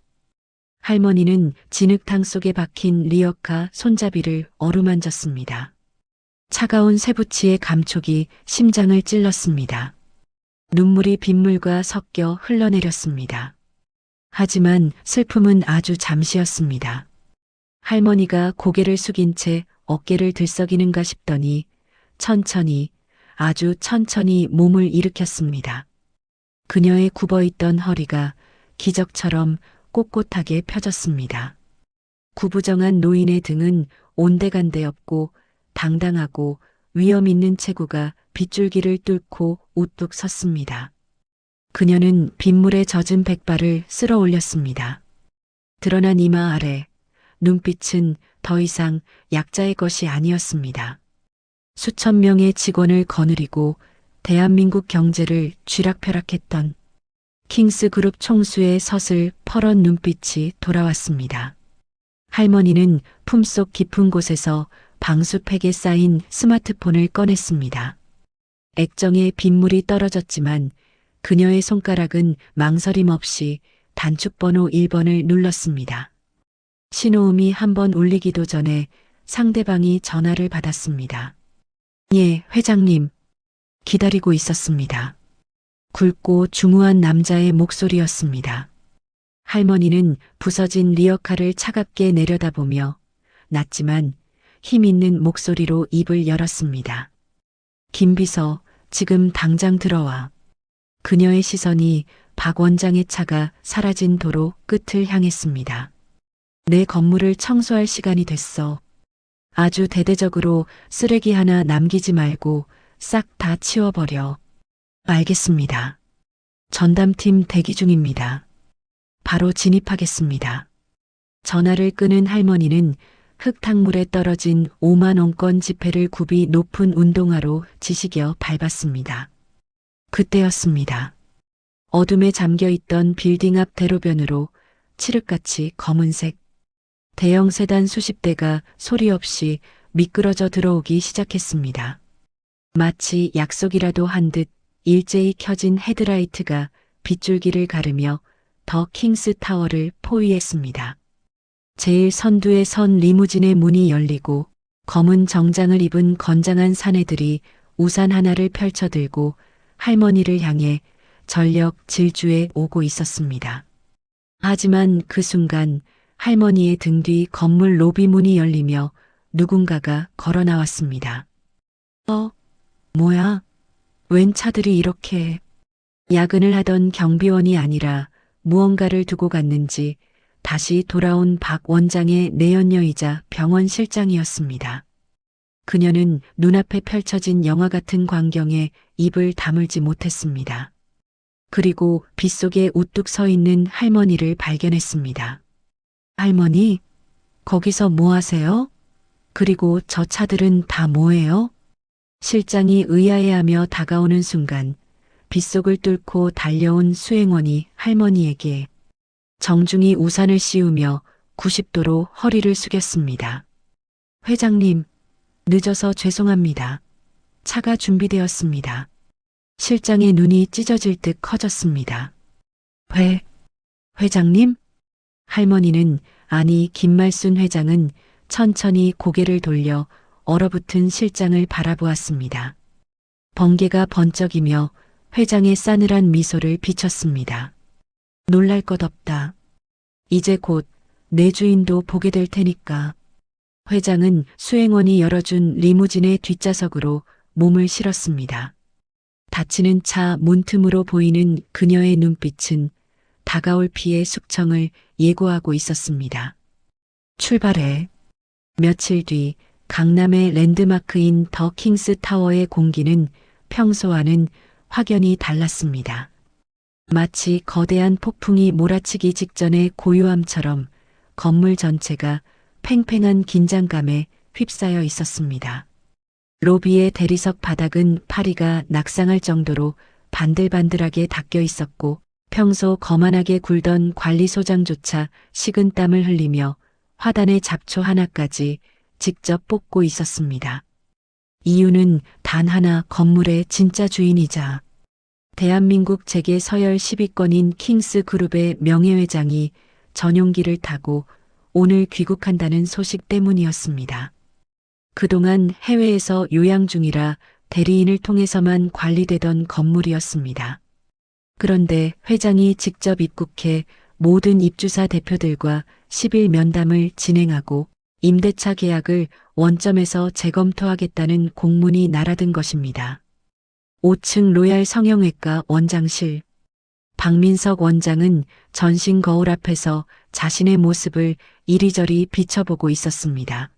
할머니는 진흙탕 속에 박힌 리어카 손잡이를 어루만졌습니다. 차가운 쇠붙이의 감촉이 심장을 찔렀습니다. 눈물이 빗물과 섞여 흘러내렸습니다. 하지만 슬픔은 아주 잠시였습니다. 할머니가 고개를 숙인 채 어깨를 들썩이는가 싶더니 천천히, 아주 천천히 몸을 일으켰습니다. 그녀의 굽어있던 허리가 기적처럼 꼿꼿하게 펴졌습니다. 구부정한 노인의 등은 온데간데 없고 당당하고 위험 있는 체구가 빗줄기를 뚫고 우뚝 섰습니다. 그녀는 빗물에 젖은 백발을 쓸어 올렸습니다. 드러난 이마 아래 눈빛은 더 이상 약자의 것이 아니었습니다. 수천 명의 직원을 거느리고 대한민국 경제를 쥐락펴락했던 킹스그룹 총수의 서슬 퍼런 눈빛이 돌아왔습니다. 할머니는 품속 깊은 곳에서 방수팩에 쌓인 스마트폰을 꺼냈습니다. 액정에 빗물이 떨어졌지만 그녀의 손가락은 망설임 없이 단축번호 1번을 눌렀습니다. 신호음이 한 번 울리기도 전에 상대방이 전화를 받았습니다. 예, 회장님. 기다리고 있었습니다. 굵고 중후한 남자의 목소리였습니다. 할머니는 부서진 리어카를 차갑게 내려다보며 낮지만 힘 있는 목소리로 입을 열었습니다. 김비서, 지금 당장 들어와. 그녀의 시선이 박 원장의 차가 사라진 도로 끝을 향했습니다. 내 건물을 청소할 시간이 됐어. 아주 대대적으로 쓰레기 하나 남기지 말고 싹 다 치워버려. 알겠습니다. 전담팀 대기 중입니다. 바로 진입하겠습니다. 전화를 끄는 할머니는 흙탕물에 떨어진 5만 원권 지폐를 굽이 높은 운동화로 지시겨 밟았습니다. 그때였습니다. 어둠에 잠겨있던 빌딩 앞 대로변으로 칠흑같이 검은색 대형 세단 수십 대가 소리 없이 미끄러져 들어오기 시작했습니다. 마치 약속이라도 한 듯 일제히 켜진 헤드라이트가 빗줄기를 가르며 더 킹스 타워를 포위했습니다. 제일 선두에 선 리무진의 문이 열리고 검은 정장을 입은 건장한 사내들이 우산 하나를 펼쳐들고 할머니를 향해 전력 질주해 오고 있었습니다. 하지만 그 순간 할머니의 등 뒤 건물 로비 문이 열리며 누군가가 걸어 나왔습니다. 뭐야? 웬 차들이 이렇게. 야근을 하던 경비원이 아니라 무언가를 두고 갔는지 다시 돌아온 박 원장의 내연녀이자 병원 실장이었습니다. 그녀는 눈앞에 펼쳐진 영화 같은 광경에 입을 다물지 못했습니다. 그리고 빗속에 우뚝 서 있는 할머니를 발견했습니다. 할머니, 거기서 뭐 하세요? 그리고 저 차들은 다 뭐예요? 실장이 의아해하며 다가오는 순간 빗속을 뚫고 달려온 수행원이 할머니에게 정중히 우산을 씌우며 90도로 허리를 숙였습니다. 회장님, 늦어서 죄송합니다. 차가 준비되었습니다. 실장의 눈이 찢어질 듯 커졌습니다. 회장님? 할머니는, 아니 김말순 회장은 천천히 고개를 돌려 얼어붙은 실장을 바라보았습니다. 번개가 번쩍이며 회장의 싸늘한 미소를 비쳤습니다. 놀랄 것 없다. 이제 곧 내 주인도 보게 될 테니까. 회장은 수행원이 열어준 리무진의 뒷좌석으로 몸을 실었습니다. 닫히는 차 문틈으로 보이는 그녀의 눈빛은 다가올 피의 숙청을 예고하고 있었습니다. 출발해. 며칠 뒤 강남의 랜드마크인 더 킹스 타워의 공기는 평소와는 확연히 달랐습니다. 마치 거대한 폭풍이 몰아치기 직전의 고요함처럼 건물 전체가 팽팽한 긴장감에 휩싸여 있었습니다. 로비의 대리석 바닥은 파리가 낙상할 정도로 반들반들하게 닦여 있었고 평소 거만하게 굴던 관리소장조차 식은땀을 흘리며 화단의 잡초 하나까지 직접 뽑고 있었습니다. 이유는 단 하나, 건물의 진짜 주인이자 대한민국 재계 서열 10위권인 킹스 그룹의 명예회장이 전용기를 타고 오늘 귀국한다는 소식 때문이었습니다. 그동안 해외에서 요양 중이라 대리인을 통해서만 관리되던 건물이었습니다. 그런데 회장이 직접 입국해 모든 입주사 대표들과 10일 면담을 진행하고 임대차 계약을 원점에서 재검토하겠다는 공문이 날아든 것입니다. 5층 로얄 성형외과 원장실. 박민석 원장은 전신 거울 앞에서 자신의 모습을 이리저리 비춰보고 있었습니다.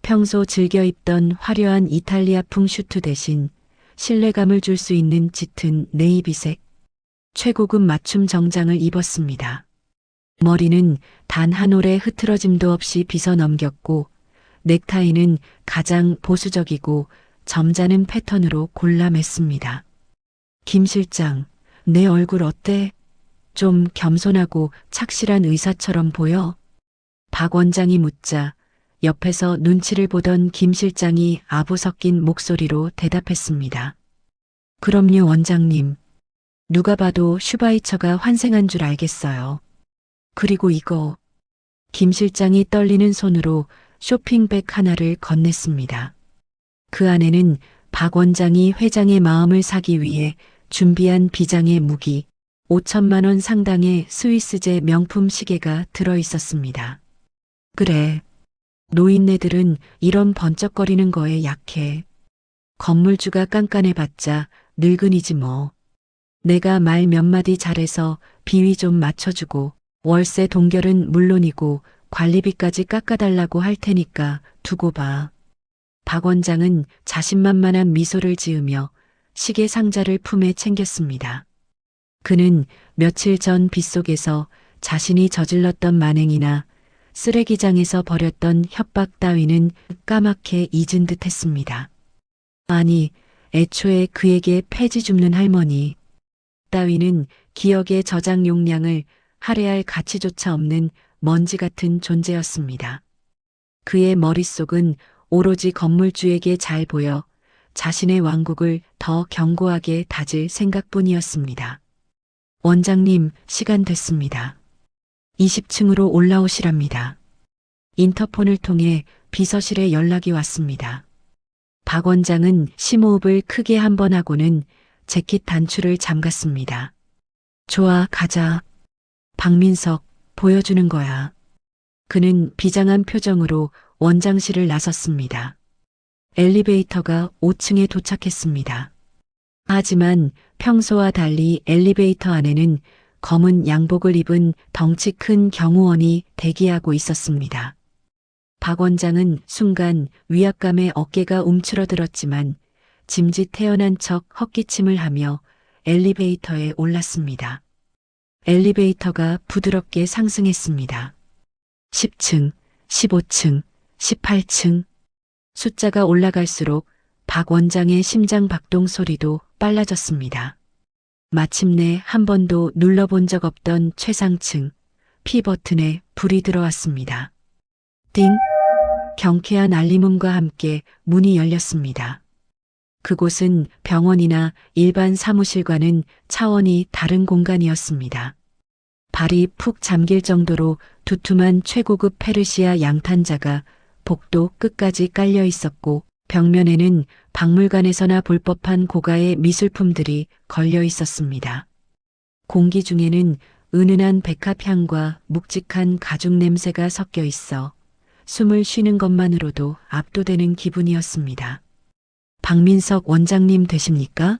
평소 즐겨 입던 화려한 이탈리아풍 슈트 대신 신뢰감을 줄 수 있는 짙은 네이비색 최고급 맞춤 정장을 입었습니다. 머리는 단 한 올의 흐트러짐도 없이 빗어 넘겼고 넥타이는 가장 보수적이고 점잖은 패턴으로 골라 맸습니다. 김 실장, 내 얼굴 어때? 좀 겸손하고 착실한 의사처럼 보여? 박 원장이 묻자 옆에서 눈치를 보던 김 실장이 아부 섞인 목소리로 대답했습니다. 그럼요, 원장님. 누가 봐도 슈바이처가 환생한 줄 알겠어요. 그리고 이거. 김 실장이 떨리는 손으로 쇼핑백 하나를 건넸습니다. 그 안에는 박 원장이 회장의 마음을 사기 위해 준비한 비장의 무기 5천만 원 상당의 스위스제 명품 시계가 들어 있었습니다. 그래. 노인네들은 이런 번쩍거리는 거에 약해. 건물주가 깐깐해봤자 늙은이지 뭐. 내가 말 몇 마디 잘해서 비위 좀 맞춰주고 월세 동결은 물론이고 관리비까지 깎아달라고 할 테니까 두고 봐. 박 원장은 자신만만한 미소를 지으며 시계 상자를 품에 챙겼습니다. 그는 며칠 전 빗속에서 자신이 저질렀던 만행이나 쓰레기장에서 벌였던 협박 따위는 까맣게 잊은 듯 했습니다. 아니, 애초에 그에게 폐지 줍는 할머니 따위는 기억의 저장 용량을 할애할 가치조차 없는 먼지 같은 존재였습니다. 그의 머릿속은 오로지 건물주에게 잘 보여 자신의 왕국을 더 견고하게 다질 생각뿐이었습니다. 원장님, 시간 됐습니다. 20층으로 올라오시랍니다. 인터폰을 통해 비서실에 연락이 왔습니다. 박 원장은 심호흡을 크게 한 번 하고는 재킷 단추를 잠갔습니다. 좋아, 가자. 박민석, 보여주는 거야. 그는 비장한 표정으로 원장실을 나섰습니다. 엘리베이터가 5층에 도착했습니다. 하지만 평소와 달리 엘리베이터 안에는 검은 양복을 입은 덩치 큰 경호원이 대기하고 있었습니다. 박 원장은 순간 위압감에 어깨가 움츠러들었지만 짐짓 태어난 척 헛기침을 하며 엘리베이터에 올랐습니다. 엘리베이터가 부드럽게 상승했습니다. 10층, 15층, 18층. 숫자가 올라갈수록 박 원장의 심장 박동 소리도 빨라졌습니다. 마침내 한 번도 눌러본 적 없던 최상층 P 버튼에 불이 들어왔습니다. 띵! 경쾌한 알림음과 함께 문이 열렸습니다. 그곳은 병원이나 일반 사무실과는 차원이 다른 공간이었습니다. 발이 푹 잠길 정도로 두툼한 최고급 페르시아 양탄자가 복도 끝까지 깔려 있었고 벽면에는 박물관에서나 볼 법한 고가의 미술품들이 걸려 있었습니다. 공기 중에는 은은한 백합향과 묵직한 가죽 냄새가 섞여 있어 숨을 쉬는 것만으로도 압도되는 기분이었습니다. 박민석 원장님 되십니까?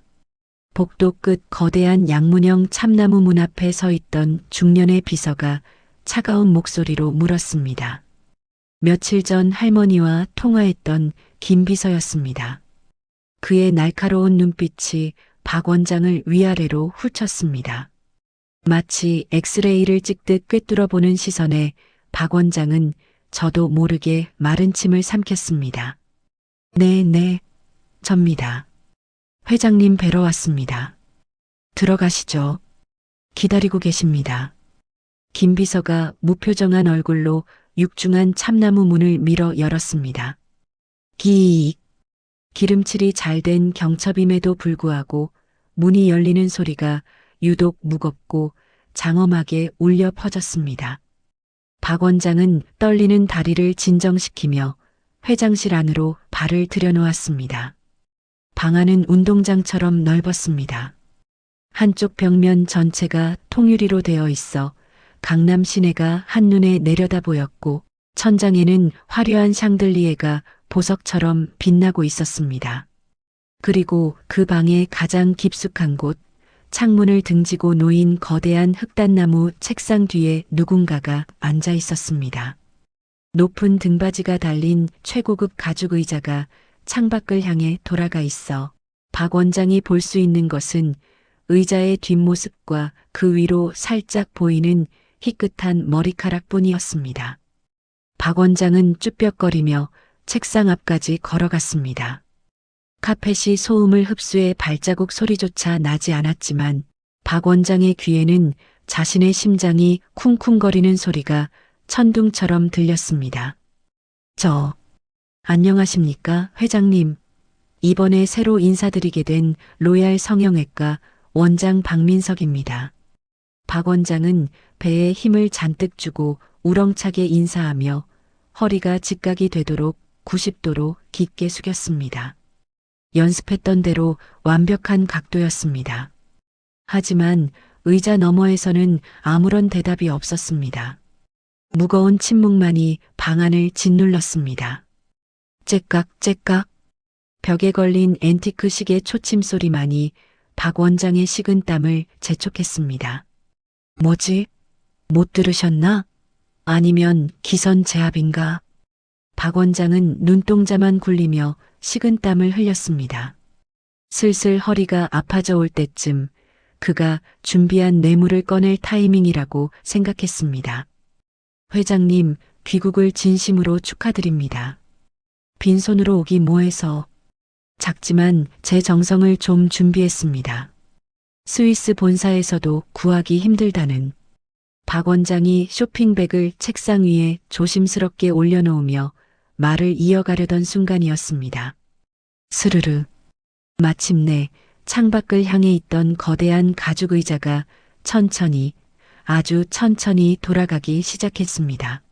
복도 끝 거대한 양문형 참나무 문 앞에 서 있던 중년의 비서가 차가운 목소리로 물었습니다. 며칠 전 할머니와 통화했던 김 비서였습니다. 그의 날카로운 눈빛이 박 원장을 위아래로 훑쳤습니다. 마치 엑스레이를 찍듯 꿰뚫어보는 시선에 박 원장은 저도 모르게 마른 침을 삼켰습니다. 네, 접니다. 회장님 뵈러 왔습니다. 들어가시죠. 기다리고 계십니다. 김 비서가 무표정한 얼굴로 육중한 참나무 문을 밀어 열었습니다. 기익. 기름칠이 잘 된 경첩임에도 불구하고 문이 열리는 소리가 유독 무겁고 장엄하게 울려 퍼졌습니다. 박 원장은 떨리는 다리를 진정시키며 회장실 안으로 발을 들여놓았습니다. 방 안은 운동장처럼 넓었습니다. 한쪽 벽면 전체가 통유리로 되어 있어 강남 시내가 한눈에 내려다 보였고 천장에는 화려한 샹들리에가 보석처럼 빛나고 있었습니다. 그리고 그 방의 가장 깊숙한 곳, 창문을 등지고 놓인 거대한 흑단나무 책상 뒤에 누군가가 앉아 있었습니다. 높은 등받이가 달린 최고급 가죽 의자가 창밖을 향해 돌아가 있어 박 원장이 볼 수 있는 것은 의자의 뒷모습과 그 위로 살짝 보이는 희끗한 머리카락뿐이었습니다. 박 원장은 쭈뼛거리며 책상 앞까지 걸어갔습니다. 카펫이 소음을 흡수해 발자국 소리조차 나지 않았지만 박 원장의 귀에는 자신의 심장이 쿵쿵거리는 소리가 천둥처럼 들렸습니다. 안녕하십니까, 회장님. 이번에 새로 인사드리게 된 로얄 성형외과 원장 박민석입니다. 박 원장은 배에 힘을 잔뜩 주고 우렁차게 인사하며 허리가 직각이 되도록 90도로 깊게 숙였습니다. 연습했던 대로 완벽한 각도였습니다. 하지만 의자 너머에서는 아무런 대답이 없었습니다. 무거운 침묵만이 방안을 짓눌렀습니다. 째깍째깍. 벽에 걸린 앤티크 시계 초침 소리만이 박 원장의 식은 땀을 재촉했습니다. 뭐지? 못 들으셨나? 아니면 기선 제압인가? 박 원장은 눈동자만 굴리며 식은 땀을 흘렸습니다. 슬슬 허리가 아파져 올 때쯤 그가 준비한 뇌물을 꺼낼 타이밍이라고 생각했습니다. 회장님, 귀국을 진심으로 축하드립니다. 빈손으로 오기 뭐해서. 작지만 제 정성을 좀 준비했습니다. 스위스 본사에서도 구하기 힘들다는. 박 원장이 쇼핑백을 책상 위에 조심스럽게 올려놓으며 말을 이어가려던 순간이었습니다. 스르르. 마침내 창밖을 향해 있던 거대한 가죽 의자가 천천히, 아주 천천히 돌아가기 시작했습니다.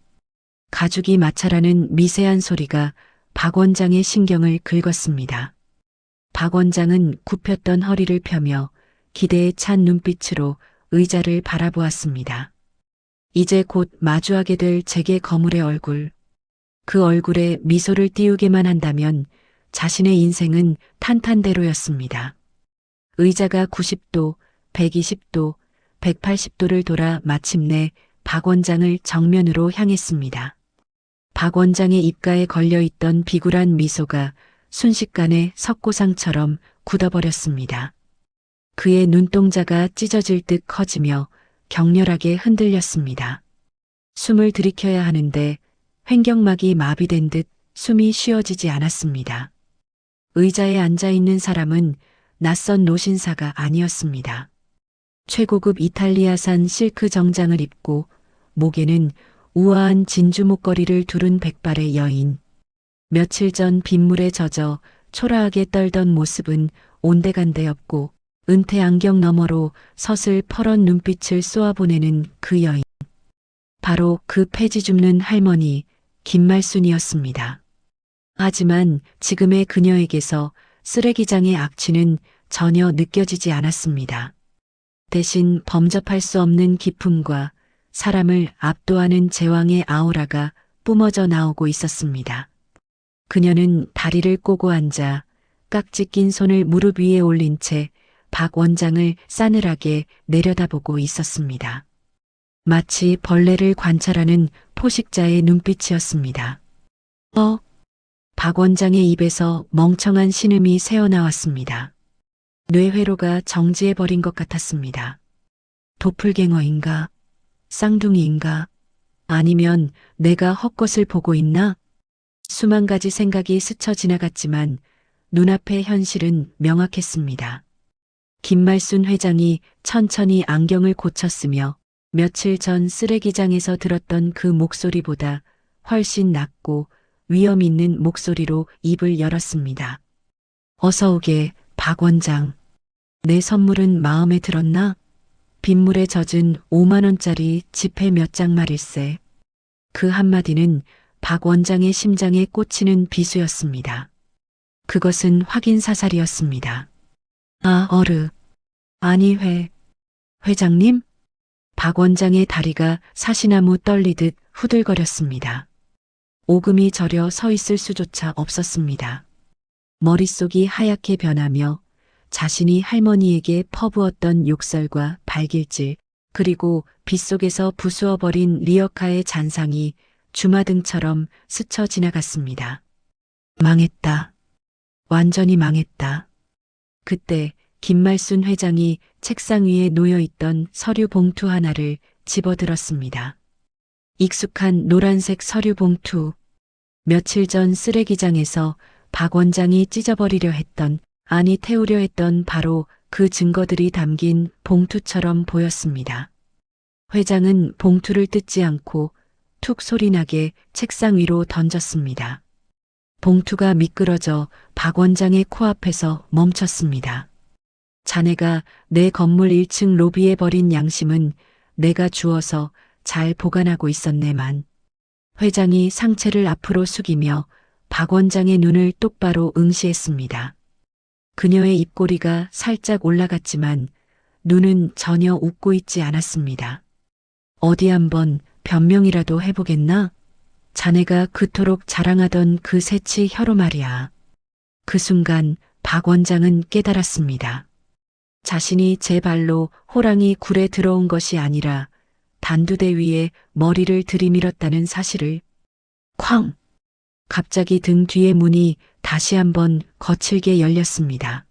가죽이 마찰하는 미세한 소리가 박 원장의 신경을 긁었습니다. 박 원장은 굽혔던 허리를 펴며 기대에 찬 눈빛으로 의자를 바라보았습니다. 이제 곧 마주하게 될 제게 거물의 얼굴. 그 얼굴에 미소를 띄우게만 한다면 자신의 인생은 탄탄대로였습니다. 의자가 90도, 120도, 180도를 돌아 마침내 박 원장을 정면으로 향했습니다. 박 원장의 입가에 걸려있던 비굴한 미소가 순식간에 석고상처럼 굳어버렸습니다. 그의 눈동자가 찢어질 듯 커지며 격렬하게 흔들렸습니다. 숨을 들이켜야 하는데 횡격막이 마비된 듯 숨이 쉬어지지 않았습니다. 의자에 앉아있는 사람은 낯선 노신사가 아니었습니다. 최고급 이탈리아산 실크 정장을 입고 목에는 우아한 진주 목걸이를 두른 백발의 여인. 며칠 전 빗물에 젖어 초라하게 떨던 모습은 온데간데 없고 은퇴 안경 너머로 서슬 퍼런 눈빛을 쏘아보내는 그 여인. 바로 그 폐지 줍는 할머니 김말순이었습니다. 하지만 지금의 그녀에게서 쓰레기장의 악취는 전혀 느껴지지 않았습니다. 대신 범접할 수 없는 기품과 사람을 압도하는 제왕의 아우라가 뿜어져 나오고 있었습니다. 그녀는 다리를 꼬고 앉아 깍지 낀 손을 무릎 위에 올린 채 박 원장을 싸늘하게 내려다보고 있었습니다. 마치 벌레를 관찰하는 포식자의 눈빛이었습니다. 박 원장의 입에서 멍청한 신음이 새어나왔습니다. 뇌회로가 정지해버린 것 같았습니다. 도플갱어인가? 쌍둥이인가? 아니면 내가 헛것을 보고 있나? 수만 가지 생각이 스쳐 지나갔지만 눈앞의 현실은 명확했습니다. 김말순 회장이 천천히 안경을 고쳤으며 며칠 전 쓰레기장에서 들었던 그 목소리보다 훨씬 낮고 위험 있는 목소리로 입을 열었습니다. 어서 오게, 박 원장. 내 선물은 마음에 들었나? 빗물에 젖은 5만 원짜리 지폐 몇 장 말일세. 그 한마디는 박 원장의 심장에 꽂히는 비수였습니다. 그것은 확인 사살이었습니다. 아니 회장님? 박 원장의 다리가 사시나무 떨리듯 후들거렸습니다. 오금이 저려 서 있을 수조차 없었습니다. 머릿속이 하얗게 변하며 자신이 할머니에게 퍼부었던 욕설과 발길질, 그리고 빗속에서 부수어버린 리어카의 잔상이 주마등처럼 스쳐 지나갔습니다. 망했다. 완전히 망했다. 그때 김말순 회장이 책상 위에 놓여있던 서류 봉투 하나를 집어들었습니다. 익숙한 노란색 서류 봉투. 며칠 전 쓰레기장에서 박 원장이 찢어버리려 했던, 아니 태우려 했던 바로 그 증거들이 담긴 봉투처럼 보였습니다. 회장은 봉투를 뜯지 않고 툭 소리나게 책상 위로 던졌습니다. 봉투가 미끄러져 박 원장의 코앞에서 멈췄습니다. 자네가 내 건물 1층 로비에 버린 양심은 내가 주어서 잘 보관하고 있었네만. 회장이 상체를 앞으로 숙이며 박 원장의 눈을 똑바로 응시했습니다. 그녀의 입꼬리가 살짝 올라갔지만 눈은 전혀 웃고 있지 않았습니다. 어디 한번 변명이라도 해보겠나? 자네가 그토록 자랑하던 그 새치 혀로 말이야. 그 순간 박 원장은 깨달았습니다. 자신이 제 발로 호랑이 굴에 들어온 것이 아니라 단두대 위에 머리를 들이밀었다는 사실을. 쾅! 갑자기 등 뒤의 문이 다시 한번 거칠게 열렸습니다.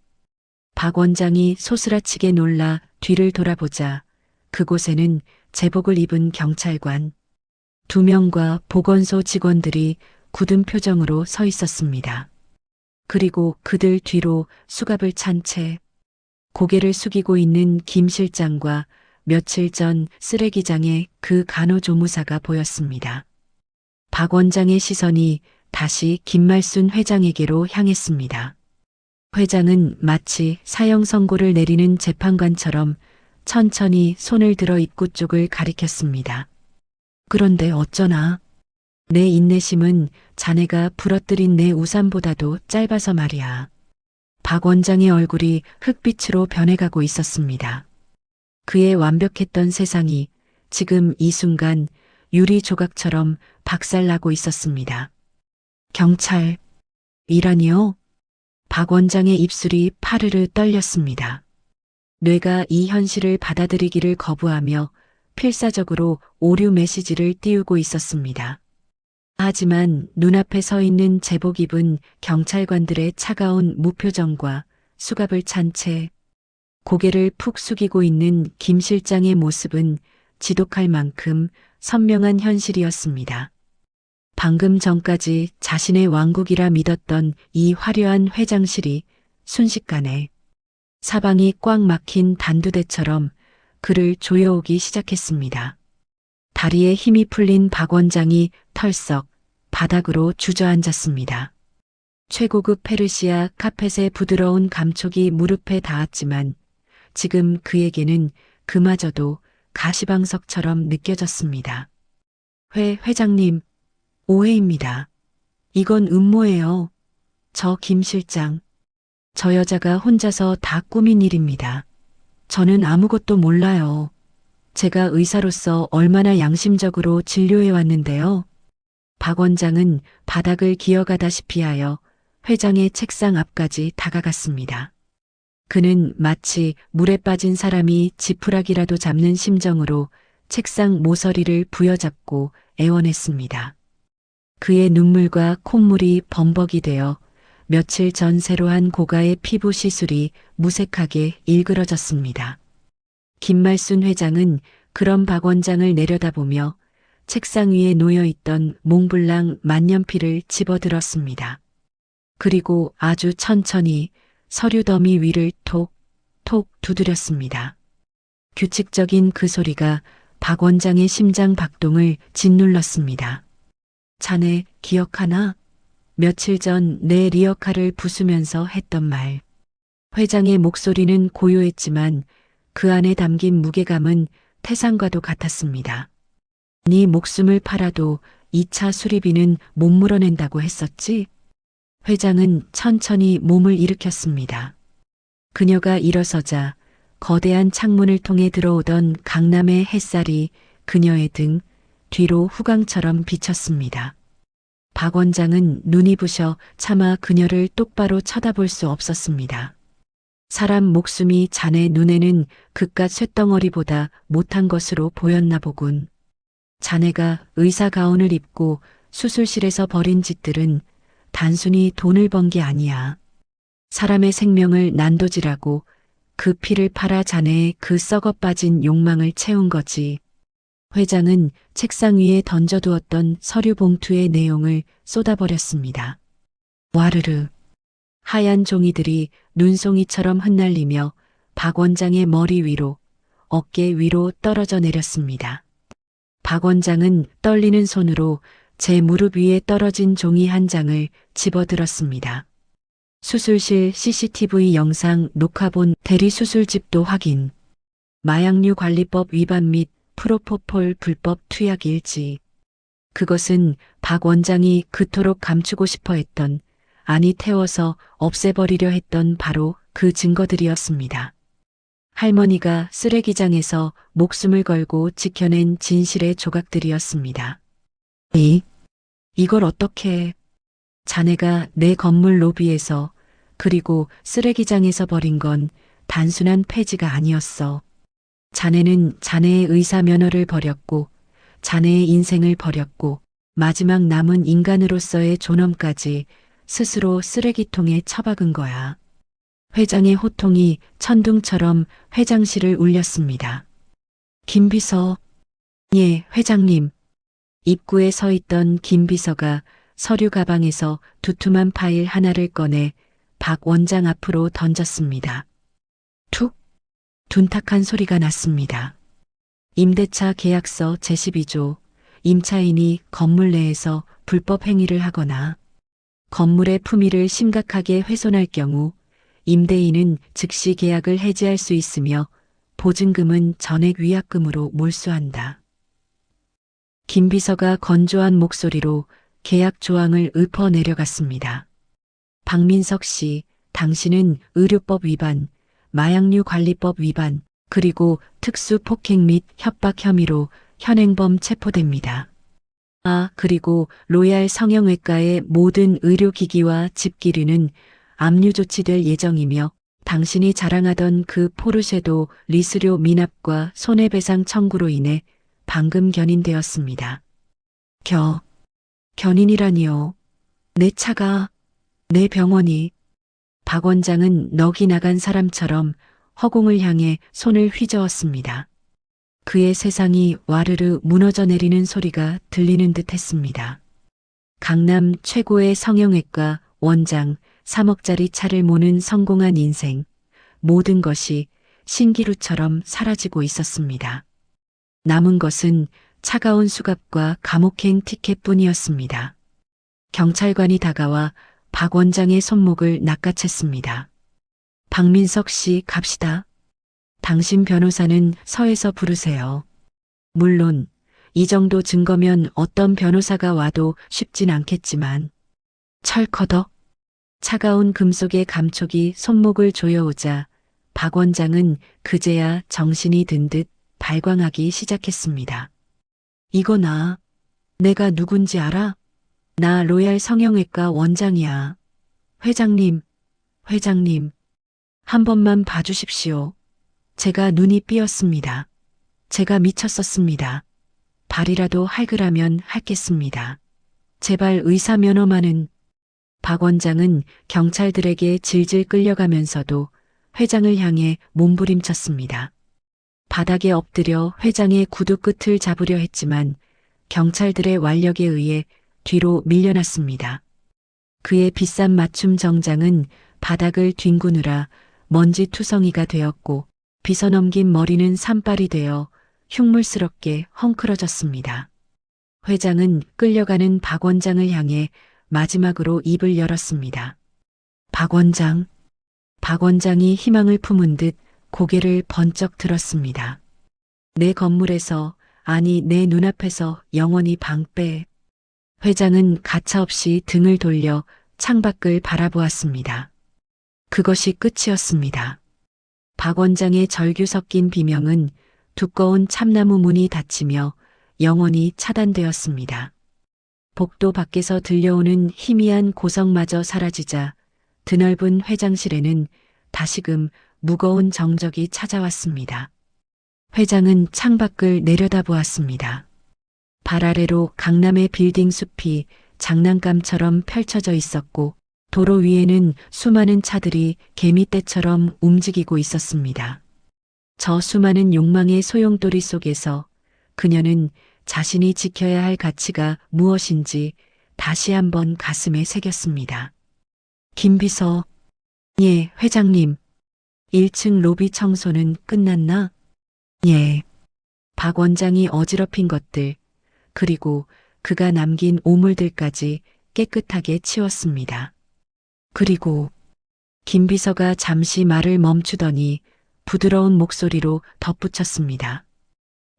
박 원장이 소스라치게 놀라 뒤를 돌아보자 그곳에는 제복을 입은 경찰관 2명과 보건소 직원들이 굳은 표정으로 서 있었습니다. 그리고 그들 뒤로 수갑을 찬 채 고개를 숙이고 있는 김 실장과 며칠 전 쓰레기장의 그 간호조무사가 보였습니다. 박 원장의 시선이 다시 김말순 회장에게로 향했습니다. 회장은 마치 사형 선고를 내리는 재판관처럼 천천히 손을 들어 입구 쪽을 가리켰습니다. 그런데 어쩌나. 내 인내심은 자네가 부러뜨린 내 우산보다도 짧아서 말이야. 박 원장의 얼굴이 흑빛으로 변해가고 있었습니다. 그의 완벽했던 세상이 지금 이 순간 유리 조각처럼 박살나고 있었습니다. 경찰이라니요? 박 원장의 입술이 파르르 떨렸습니다. 뇌가 이 현실을 받아들이기를 거부하며 필사적으로 오류 메시지를 띄우고 있었습니다. 하지만 눈앞에 서 있는 제복 입은 경찰관들의 차가운 무표정과 수갑을 찬 채 고개를 푹 숙이고 있는 김 실장의 모습은 지독할 만큼 선명한 현실이었습니다. 방금 전까지 자신의 왕국이라 믿었던 이 화려한 회장실이 순식간에 사방이 꽉 막힌 단두대처럼 그를 조여오기 시작했습니다. 다리에 힘이 풀린 박 원장이 털썩 바닥으로 주저앉았습니다. 최고급 페르시아 카펫의 부드러운 감촉이 무릎에 닿았지만 지금 그에게는 그마저도 가시방석처럼 느껴졌습니다. 회장님, 오해입니다. 이건 음모예요. 저 김 실장. 저 여자가 혼자서 다 꾸민 일입니다. 저는 아무것도 몰라요. 제가 의사로서 얼마나 양심적으로 진료해 왔는데요. 박 원장은 바닥을 기어가다시피 하여 회장의 책상 앞까지 다가갔습니다. 그는 마치 물에 빠진 사람이 지푸라기라도 잡는 심정으로 책상 모서리를 부여잡고 애원했습니다. 그의 눈물과 콧물이 범벅이 되어 며칠 전 새로 한 고가의 피부 시술이 무색하게 일그러졌습니다. 김말순 회장은 그런 박 원장을 내려다보며 책상 위에 놓여있던 몽블랑 만년필을 집어들었습니다. 그리고 아주 천천히 서류 더미 위를 톡톡 두드렸습니다. 규칙적인 그 소리가 박 원장의 심장 박동을 짓눌렀습니다. 자네 기억하나? 며칠 전 내 리어카를 부수면서 했던 말. 회장의 목소리는 고요했지만 그 안에 담긴 무게감은 태산과도 같았습니다. 네 목숨을 팔아도 2차 수리비는 못 물어낸다고 했었지? 회장은 천천히 몸을 일으켰습니다. 그녀가 일어서자 거대한 창문을 통해 들어오던 강남의 햇살이 그녀의 등 뒤로 후광처럼 비쳤습니다. 박 원장은 눈이 부셔 차마 그녀를 똑바로 쳐다볼 수 없었습니다. 사람 목숨이 자네 눈에는 그깟 쇳덩어리보다 못한 것으로 보였나 보군. 자네가 의사 가운을 입고 수술실에서 벌인 짓들은 단순히 돈을 번 게 아니야. 사람의 생명을 난도질하고 그 피를 팔아 자네의 그 썩어 빠진 욕망을 채운 거지. 회장은 책상 위에 던져두었던 서류 봉투의 내용을 쏟아버렸습니다. 와르르. 하얀 종이들이 눈송이처럼 흩날리며 박 원장의 머리 위로, 어깨 위로 떨어져 내렸습니다. 박 원장은 떨리는 손으로 제 무릎 위에 떨어진 종이 한 장을 집어들었습니다. 수술실 CCTV 영상 녹화본 대리수술집도 확인. 마약류 관리법 위반 및 프로포폴 불법 투약 일지. 그것은 박 원장이 그토록 감추고 싶어 했던, 아니 태워서 없애버리려 했던 바로 그 증거들이었습니다. 할머니가 쓰레기장에서 목숨을 걸고 지켜낸 진실의 조각들이었습니다. 이걸 어떻게 자네가 내 건물 로비에서 그리고 쓰레기장에서 버린 건 단순한 폐지가 아니었어. 자네는 자네의 의사 면허를 버렸고 자네의 인생을 버렸고 마지막 남은 인간으로서의 존엄까지 스스로 쓰레기통에 처박은 거야. 회장의 호통이 천둥처럼 회장실을 울렸습니다. 김비서. 예, 회장님. 입구에 서 있던 김비서가 서류 가방에서 두툼한 파일 하나를 꺼내 박 원장 앞으로 던졌습니다. 툭! 둔탁한 소리가 났습니다. 임대차 계약서 제12조. 임차인이 건물 내에서 불법 행위를 하거나 건물의 품위를 심각하게 훼손할 경우 임대인은 즉시 계약을 해지할 수 있으며 보증금은 전액 위약금으로 몰수한다. 김 비서가 건조한 목소리로 계약 조항을 읊어 내려갔습니다. 박민석 씨, 당신은 의료법 위반, 마약류 관리법 위반, 그리고 특수폭행 및 협박 혐의로 현행범 체포됩니다. 아, 그리고 로얄 성형외과의 모든 의료기기와 집기류는 압류 조치될 예정이며 당신이 자랑하던 그 포르쉐도 리스료 미납과 손해배상 청구로 인해 방금 견인되었습니다. 견인이라니요. 내 차가, 내 병원이. 박 원장은 넋이 나간 사람처럼 허공을 향해 손을 휘저었습니다. 그의 세상이 와르르 무너져 내리는 소리가 들리는 듯 했습니다. 강남 최고의 성형외과 원장, 3억짜리 차를 모는 성공한 인생, 모든 것이 신기루처럼 사라지고 있었습니다. 남은 것은 차가운 수갑과 감옥행 티켓뿐이었습니다. 경찰관이 다가와 박 원장의 손목을 낚아챘습니다. 박민석 씨, 갑시다. 당신 변호사는 서에서 부르세요. 물론 이 정도 증거면 어떤 변호사가 와도 쉽진 않겠지만 철커덕. 차가운 금속의 감촉이 손목을 조여오자 박 원장은 그제야 정신이 든 듯 발광하기 시작했습니다. 이거 내가 누군지 알아? 나 로얄 성형외과 원장이야. 회장님, 한 번만 봐주십시오. 제가 눈이 삐었습니다. 제가 미쳤었습니다. 발이라도 할그라면 할겠습니다. 제발 의사 면허만은. 박 원장은 경찰들에게 질질 끌려가면서도 회장을 향해 몸부림쳤습니다. 바닥에 엎드려 회장의 구두 끝을 잡으려 했지만 경찰들의 완력에 의해 뒤로 밀려났습니다. 그의 비싼 맞춤 정장은 바닥을 뒹구느라 먼지 투성이가 되었고 빗어넘긴 머리는 산발이 되어 흉물스럽게 헝클어졌습니다. 회장은 끌려가는 박 원장을 향해 마지막으로 입을 열었습니다. 박 원장. 박 원장이 희망을 품은 듯 고개를 번쩍 들었습니다. 내 건물에서, 아니 내 눈앞에서 영원히 방패. 회장은 가차없이 등을 돌려 창밖을 바라보았습니다. 그것이 끝이었습니다. 박 원장의 절규 섞인 비명은 두꺼운 참나무 문이 닫히며 영원히 차단되었습니다. 복도 밖에서 들려오는 희미한 고성마저 사라지자 드넓은 회장실에는 다시금 무거운 정적이 찾아왔습니다. 회장은 창밖을 내려다보았습니다. 발 아래로 강남의 빌딩 숲이 장난감처럼 펼쳐져 있었고 도로 위에는 수많은 차들이 개미떼처럼 움직이고 있었습니다. 저 수많은 욕망의 소용돌이 속에서 그녀는 자신이 지켜야 할 가치가 무엇인지 다시 한번 가슴에 새겼습니다. 김비서. 예, 회장님. 1층 로비 청소는 끝났나? 예. 박 원장이 어지럽힌 것들, 그리고 그가 남긴 오물들까지 깨끗하게 치웠습니다. 그리고 김 비서가 잠시 말을 멈추더니 부드러운 목소리로 덧붙였습니다.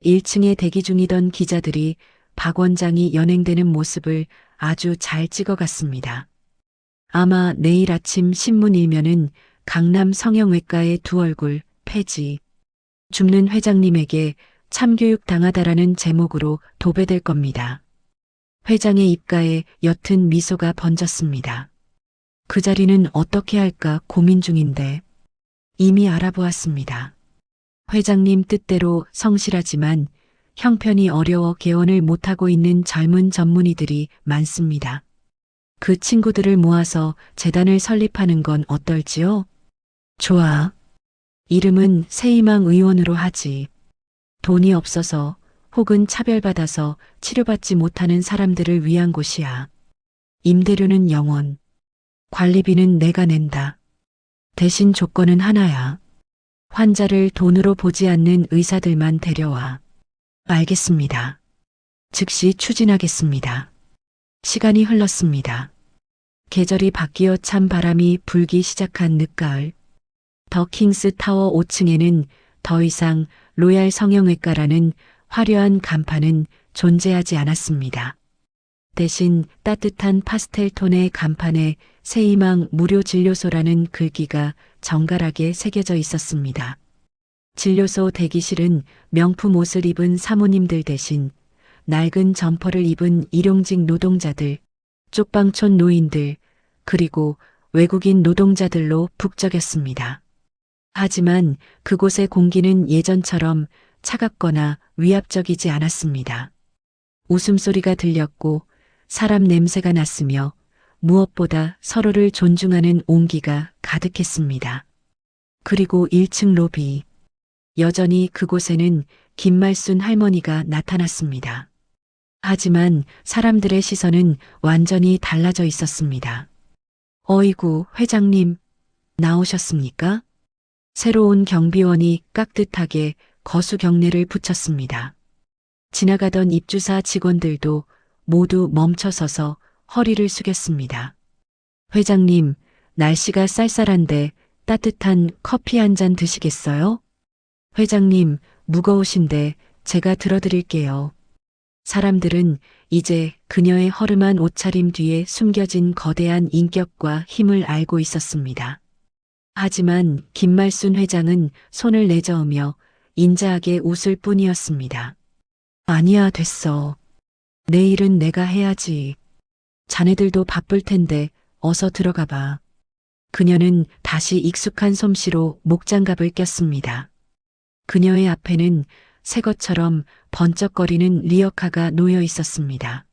1층에 대기 중이던 기자들이 박 원장이 연행되는 모습을 아주 잘 찍어갔습니다. 아마 내일 아침 신문 일면은 강남 성형외과의 두 얼굴 폐지. 줍는 회장님에게 참교육 당하다라는 제목으로 도배될 겁니다. 회장의 입가에 옅은 미소가 번졌습니다. 그 자리는 어떻게 할까 고민 중인데 이미 알아보았습니다. 회장님 뜻대로 성실하지만 형편이 어려워 개원을 못하고 있는 젊은 전문의들이 많습니다. 그 친구들을 모아서 재단을 설립하는 건 어떨지요? 좋아. 이름은 새희망 의원으로 하지. 돈이 없어서 혹은 차별받아서 치료받지 못하는 사람들을 위한 곳이야. 임대료는 0원. 관리비는 내가 낸다. 대신 조건은 하나야. 환자를 돈으로 보지 않는 의사들만 데려와. 알겠습니다. 즉시 추진하겠습니다. 시간이 흘렀습니다. 계절이 바뀌어 찬 바람이 불기 시작한 늦가을. 더 킹스 타워 5층에는 더 이상 로얄 성형외과라는 화려한 간판은 존재하지 않았습니다. 대신 따뜻한 파스텔 톤의 간판에 새희망 무료 진료소라는 글귀가 정갈하게 새겨져 있었습니다. 진료소 대기실은 명품 옷을 입은 사모님들 대신 낡은 점퍼를 입은 일용직 노동자들, 쪽방촌 노인들, 그리고 외국인 노동자들로 북적였습니다. 하지만 그곳의 공기는 예전처럼 차갑거나 위압적이지 않았습니다. 웃음소리가 들렸고 사람 냄새가 났으며 무엇보다 서로를 존중하는 온기가 가득했습니다. 그리고 1층 로비. 여전히 그곳에는 김말순 할머니가 나타났습니다. 하지만 사람들의 시선은 완전히 달라져 있었습니다. 어이구, 회장님, 나오셨습니까? 새로운 경비원이 깍듯하게 거수 경례를 붙였습니다. 지나가던 입주사 직원들도 모두 멈춰서서 허리를 숙였습니다. 회장님, 날씨가 쌀쌀한데 따뜻한 커피 한 잔 드시겠어요? 회장님, 무거우신데 제가 들어드릴게요. 사람들은 이제 그녀의 허름한 옷차림 뒤에 숨겨진 거대한 인격과 힘을 알고 있었습니다. 하지만 김말순 회장은 손을 내저으며 인자하게 웃을 뿐이었습니다. 아니야, 됐어. 내일은 내가 해야지. 자네들도 바쁠 텐데 어서 들어가 봐. 그녀는 다시 익숙한 솜씨로 목장갑을 꼈습니다. 그녀의 앞에는 새 것처럼 번쩍거리는 리어카가 놓여 있었습니다.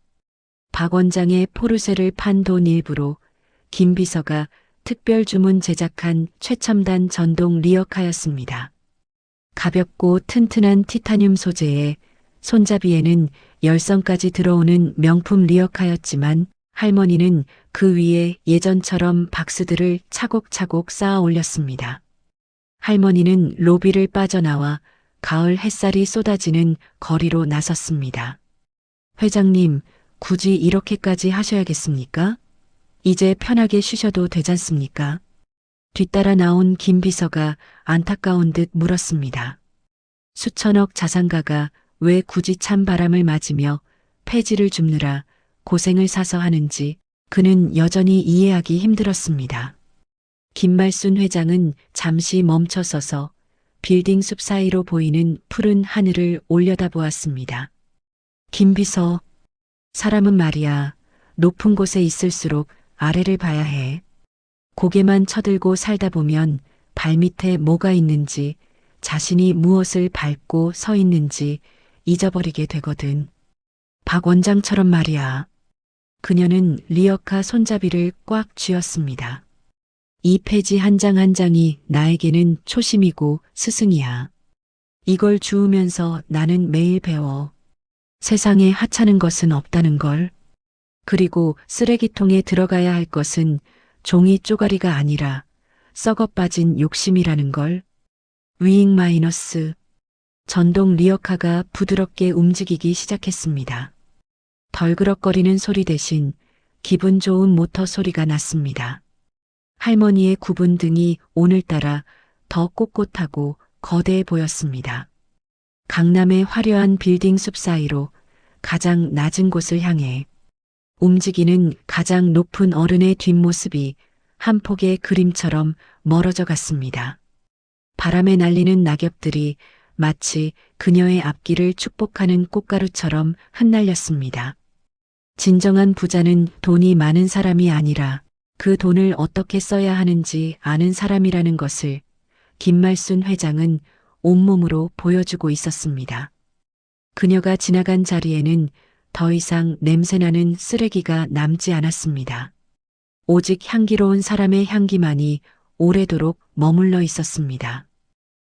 박 원장의 포르쉐를 판 돈 일부로 김 비서가 특별 주문 제작한 최첨단 전동 리어카였습니다. 가볍고 튼튼한 티타늄 소재에 손잡이에는 열선까지 들어오는 명품 리어카였지만 할머니는 그 위에 예전처럼 박스들을 차곡차곡 쌓아 올렸습니다. 할머니는 로비를 빠져나와 가을 햇살이 쏟아지는 거리로 나섰습니다. 회장님, 굳이 이렇게까지 하셔야겠습니까? 이제 편하게 쉬셔도 되잖습니까? 뒤따라 나온 김 비서가 안타까운 듯 물었습니다. 수천억 자산가가 왜 굳이 찬 바람을 맞으며 폐지를 줍느라 고생을 사서 하는지 그는 여전히 이해하기 힘들었습니다. 김말순 회장은 잠시 멈춰서서 빌딩 숲 사이로 보이는 푸른 하늘을 올려다보았습니다. 김 비서, 사람은 말이야, 높은 곳에 있을수록 아래를 봐야 해. 고개만 쳐들고 살다 보면 발밑에 뭐가 있는지, 자신이 무엇을 밟고 서 있는지 잊어버리게 되거든. 박 원장처럼 말이야. 그녀는 리어카 손잡이를 꽉 쥐었습니다. 이 페이지 한 장 한 장이 나에게는 초심이고 스승이야. 이걸 주우면서 나는 매일 배워. 세상에 하찮은 것은 없다는 걸. 그리고 쓰레기통에 들어가야 할 것은 종이 쪼가리가 아니라 썩어 빠진 욕심이라는 걸. 위잉 마이너스. 전동 리어카가 부드럽게 움직이기 시작했습니다. 덜그럭거리는 소리 대신 기분 좋은 모터 소리가 났습니다. 할머니의 굽은 등이 오늘따라 더 꼿꼿하고 거대해 보였습니다. 강남의 화려한 빌딩 숲 사이로 가장 낮은 곳을 향해 움직이는 가장 높은 어른의 뒷모습이 한 폭의 그림처럼 멀어져 갔습니다. 바람에 날리는 낙엽들이 마치 그녀의 앞길을 축복하는 꽃가루처럼 흩날렸습니다. 진정한 부자는 돈이 많은 사람이 아니라 그 돈을 어떻게 써야 하는지 아는 사람이라는 것을 김말순 회장은 온몸으로 보여주고 있었습니다. 그녀가 지나간 자리에는 더 이상 냄새나는 쓰레기가 남지 않았습니다. 오직 향기로운 사람의 향기만이 오래도록 머물러 있었습니다.